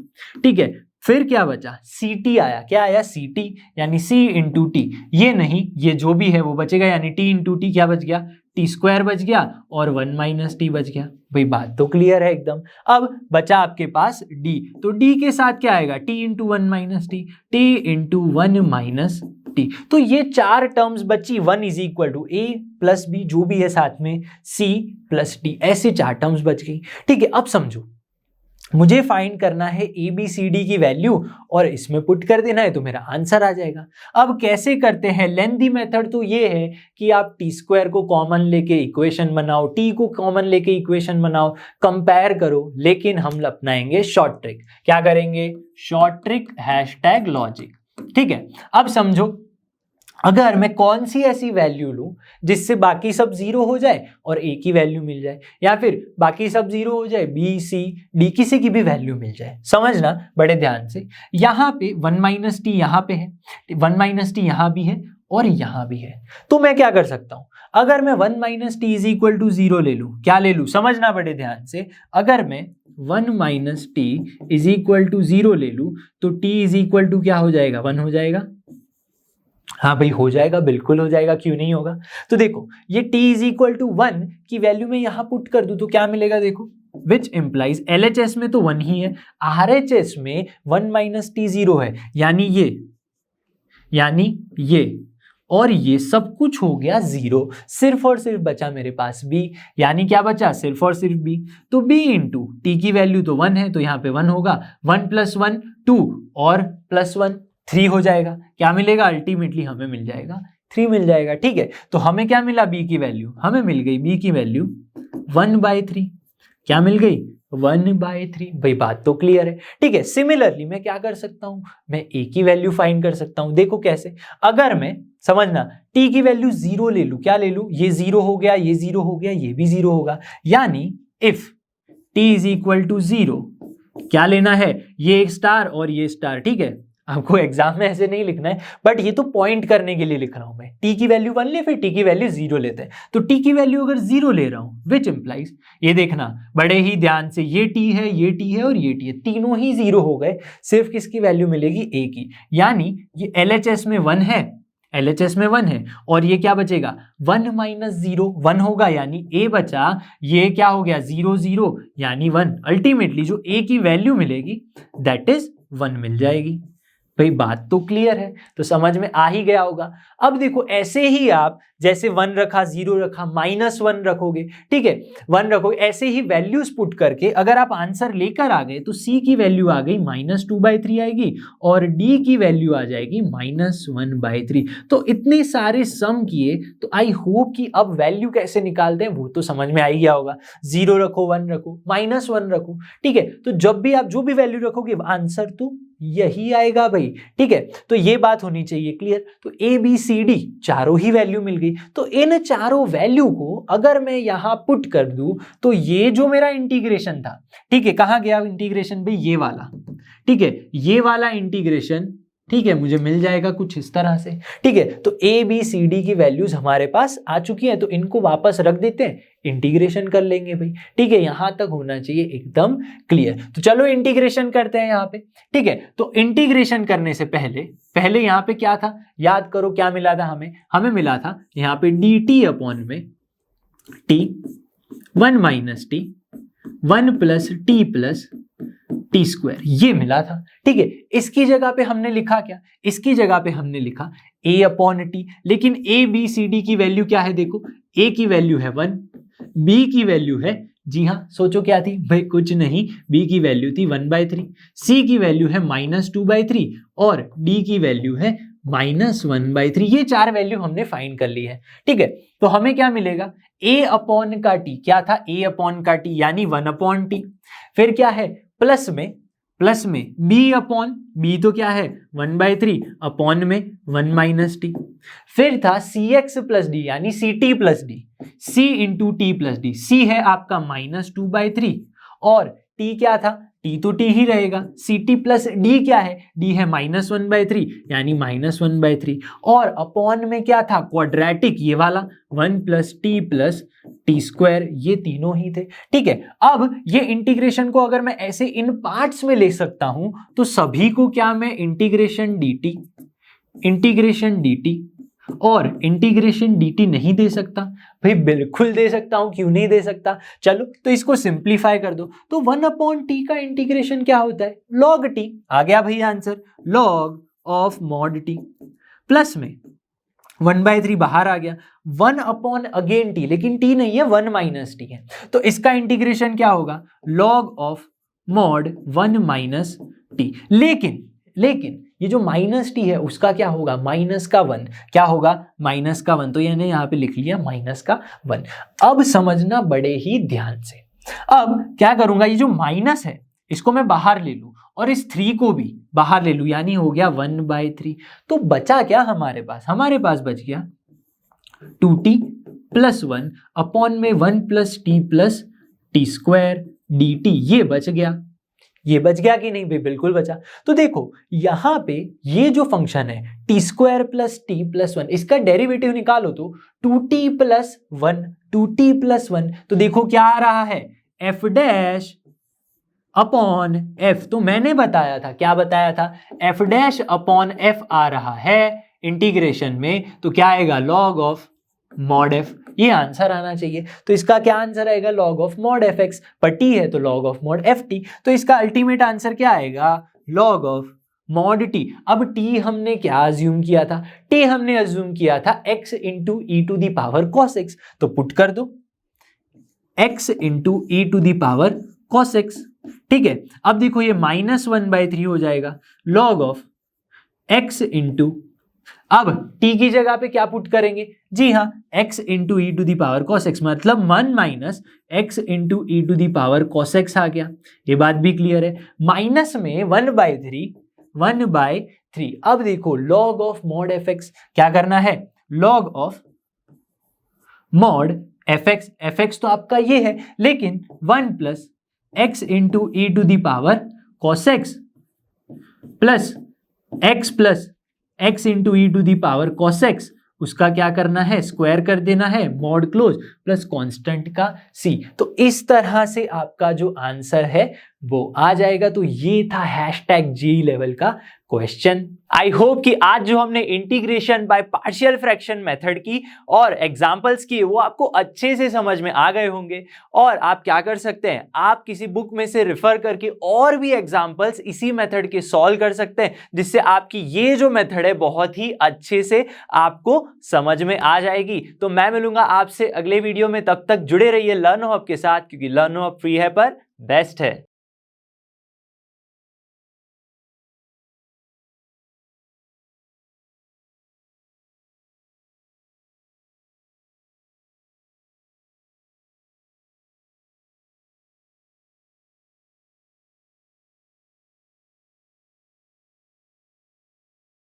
ठीक है। फिर क्या बचा, ct आया, क्या आया ct, यानी c इंटू टी, ये नहीं ये जो भी है वो बचेगा, यानी t इंटू टी क्या बच गया, टी स्क्वायर बच गया और 1 माइनस टी बच गया। भाई बात तो क्लियर है एकदम। अब बचा आपके पास d, तो d के साथ क्या आएगा, t into 1 minus T into 1 minus T. तो ये 4 टर्म्स बची, 1 is equal to a plus b जो भी है साथ में c प्लस d, ऐसे 4 टर्म्स बच गई, ठीक है। अब समझो मुझे फाइंड करना है ए बी सी डी की वैल्यू और इसमें पुट कर देना है तो मेरा आंसर आ जाएगा। अब कैसे करते हैं, लेंथी मेथड तो ये है कि आप टी स्क्वायर को कॉमन लेके इक्वेशन बनाओ, टी को कॉमन लेके इक्वेशन बनाओ, कंपेयर करो, लेकिन हम अपनाएंगे शॉर्ट ट्रिक। क्या करेंगे, शॉर्ट ट्रिक #लॉजिक, ठीक है। अब समझो अगर मैं कौन सी ऐसी वैल्यू लूं जिससे बाकी सब जीरो हो जाए और ए की वैल्यू मिल जाए, या फिर बाकी सब जीरो हो जाए बी सी डी किसी की भी वैल्यू मिल जाए। समझना बड़े ध्यान से, यहाँ पे 1 माइनस टी यहाँ पे है, 1 माइनस टी यहाँ भी है और यहाँ भी है, तो मैं क्या कर सकता हूं, अगर मैं 1 minus T is equal to 0 ले लूं, क्या ले लूं, समझना बड़े ध्यान से, अगर मैं 1 minus T is equal to 0 ले लूं तो टी इज इक्वल टू क्या हो जाएगा, 1 हो जाएगा। हाँ भाई हो जाएगा, बिल्कुल हो जाएगा, क्यों नहीं होगा। तो देखो ये t इज इक्वल टू 1 की वैल्यू में यहां पुट कर दूं तो क्या मिलेगा, देखो विच इम्प्लाइज LHS में तो 1 ही है, RHS में 1 माइनस टी 0 है, यानी ये और ये सब कुछ हो गया 0, सिर्फ और सिर्फ बचा मेरे पास b, यानी क्या बचा, सिर्फ और सिर्फ b। तो b इंटू टी की वैल्यू तो 1 है तो यहाँ पे 1 होगा, 1 प्लस 1 2 और प्लस 1 3 हो जाएगा। क्या मिलेगा, अल्टीमेटली हमें मिल जाएगा 3 मिल जाएगा, ठीक है। तो हमें क्या मिला, b की वैल्यू, हमें मिल गई b की वैल्यू 1/3। क्या मिल गई, 1/3। भाई बात तो क्लियर है, ठीक है। सिमिलरली मैं क्या कर सकता हूं, मैं a की वैल्यू फाइंड कर सकता हूं। देखो कैसे, अगर मैं समझना t की वैल्यू 0 ले लूं, क्या ले लूं, ये 0 हो गया, ये 0 हो गया, ये भी 0 होगा, यानी if t is equal to 0, क्या लेना है, ये एक स्टार और ये स्टार, ठीक है। आपको एग्जाम में ऐसे नहीं लिखना है, बट ये तो पॉइंट करने के लिए लिख रहा हूं मैं। t की वैल्यू 1 ले, फिर t की वैल्यू 0 लेते हैं, तो t की वैल्यू अगर 0 ले रहा हूं विच इंप्लाइज, ये देखना बड़े ही ध्यान से, ये t है, ये t है और ये t है, तीनों ही 0 हो गए, सिर्फ किसकी वैल्यू मिलेगी, a की, यानी ये LHS में 1 है, LHS में 1 है और ये क्या बचेगा, 1 माइनस 0 1 होगा, यानी a बचा, ये क्या हो गया 0 0 यानी 1, अल्टीमेटली जो a की वैल्यू मिलेगी दैट इज 1 मिल जाएगी। भाई बात तो क्लियर है, तो समझ में आ ही गया होगा। अब देखो ऐसे ही आप जैसे 1 रखा, 0 रखा, -1 रखोगे, ठीक है, 1 रखोगे, ऐसे ही वैल्यूज पुट करके अगर आप आंसर लेकर आ गए तो C की वैल्यू आ गई -2/3 आएगी और D की वैल्यू आ जाएगी -1/3। तो इतने सारे सम किए, तो आई होप कि अब वैल्यू कैसे निकालते हैं वो तो समझ में आ ही गया होगा। 0 रखो, 1 रखो, -1 रखो, ठीक है, तो जब भी आप जो भी वैल्यू रखोगे आंसर तो यही आएगा भाई, ठीक है। तो ये बात होनी चाहिए क्लियर। तो ABCD चारों ही वैल्यू मिल गई, तो इन चारों वैल्यू को अगर मैं यहां पुट कर दूं तो ये जो मेरा इंटीग्रेशन था, ठीक है, कहां गया इंटीग्रेशन भाई, ये वाला, ठीक है, ये वाला इंटीग्रेशन, ठीक है, मुझे मिल जाएगा कुछ इस तरह से, ठीक है। तो ABCD की वैल्यूज हमारे पास आ चुकी हैं, तो इनको वापस रख देते हैं, इंटीग्रेशन कर लेंगे भाई, ठीक है। यहां तक होना चाहिए एकदम क्लियर। तो चलो इंटीग्रेशन करते हैं यहाँ पे, ठीक है। तो इंटीग्रेशन करने से पहले यहाँ पे क्या था, याद करो क्या मिला था हमें मिला था यहाँ पे dt अपॉन में t 1 minus T 1 plus T plus T square, ये मिला था, ठीक है। इसकी जगह पे हमने लिखा क्या, इसकी जगह पे हमने लिखा a अपॉन टी, लेकिन a b c d की वैल्यू क्या है, देखो a की वैल्यू है 1, b की वैल्यू है, जी हाँ, सोचो क्या थी भाई, कुछ नहीं, b की वैल्यू थी 1/3, c की वैल्यू है -2/3 और d की वैल्यू है -1/3। ये चार वैल्यू हमने फाइंड कर ली है, ठीक है। तो हमें क्या मिलेगा, a अपॉन का t क्या था, a अपॉन का t यानी 1/t, फिर क्या है प्लस में b अपॉन b तो क्या है 1/3 अपॉन में 1 माइनस टी, फिर था cx प्लस डी यानी ct plus D, c into T plus D, c है आपका -2/3 और t क्या था, t तो t ही रहेगा, ct प्लस d क्या है, d है -1/3 यानी -1/3 और अपॉन में क्या था क्वाड्रेटिक, ये वाला 1 plus T plus T square, ये तीनों ही थे, ठीक है। अब ये इंटीग्रेशन को अगर मैं ऐसे इन पार्ट्स में ले सकता हूं तो सभी को क्या मैं इंटीग्रेशन dt और इंटीग्रेशन dt नहीं दे सकता, भाई बिल्कुल दे सकता हूं, क्यों नहीं दे सकता। चलो तो इसको सिंप्लीफाई कर दो, तो 1/t का इंटीग्रेशन क्या होता है, log t, आ गया भाई answer, log of mod t, plus में 1/3 बाहर आ गया, 1 अपॉन अगेन t, लेकिन t नहीं है 1 माइनस टी है, तो इसका इंटीग्रेशन क्या होगा, log of mod 1 minus T, लेकिन ये जो माइनस टी है उसका क्या होगा, माइनस का 1, क्या होगा माइनस का 1, तो मैंने यहाँ पे लिख लिया माइनस का 1। अब समझना बड़े ही ध्यान से, अब क्या करूंगा, ये जो माइनस है इसको मैं बाहर ले लूं और इस 3 को भी बाहर ले लूं, यानी हो गया 1/3, तो बचा क्या हमारे पास बच गया 2t प्लस 1 अपॉन में 1 plus T plus T square dt, ये बच गया कि नहीं भाई, बिल्कुल बचा। तो देखो यहां पे ये जो फंक्शन है T square plus T plus 1, इसका डेरिवेटिव निकालो तो 2t प्लस 1, तो देखो क्या आ रहा है, f डैश अपॉन f, तो मैंने बताया था, क्या बताया था, f डैश अपॉन f आ रहा है इंटीग्रेशन में, तो क्या आएगा log ऑफ mod f, ये आंसर आना चाहिए। तो इसका क्या आंसर आएगा, log ऑफ mod fx, पर t है तो log ऑफ mod ft, तो इसका अल्टीमेट आंसर क्या आएगा, log ऑफ mod t। अब t हमने क्या अज्यूम किया था, t हमने अज्यूम किया था x into e to the power cos x, तो पुट कर दो x into e to the power cos x, ठीक है। अब देखो ये -1/3 हो जाएगा, log ऑफ x इंटू, अब t की जगह पे क्या पुट करेंगे, जी हाँ x into e to the power cos x, मतलब 1 minus x into e to the power cos x आ गया, ये बात भी क्लियर है। माइनस में 1/3, अब देखो log ऑफ mod fx, क्या करना है, log ऑफ mod fx तो आपका ये है, लेकिन 1 plus x into e to the power cos x plus x into e to the power cos x, उसका क्या करना है, स्क्वायर कर देना है, मॉड क्लोज प्लस कांस्टेंट का c। तो इस तरह से आपका जो आंसर है वो आ जाएगा। तो ये था हैशटैग जेई लेवल का क्वेश्चन। आई होप कि आज जो हमने integration by partial fraction method की और एग्जांपल्स किए वो आपको अच्छे से समझ में आ गए होंगे। और आप क्या कर सकते हैं, आप किसी बुक में से रेफर करके और भी एग्जांपल्स इसी मेथड के सॉल्व कर सकते हैं, जिससे आपकी ये जो मेथड है बहुत ही अच्छे से आपको समझ में आ जाएगी। तो मैं मिलूंगा आपसे अगले वीडियो में, तब तक जुड़े रहिए लर्न हब के साथ, क्योंकि लर्न हब फ्री है पर बेस्ट है।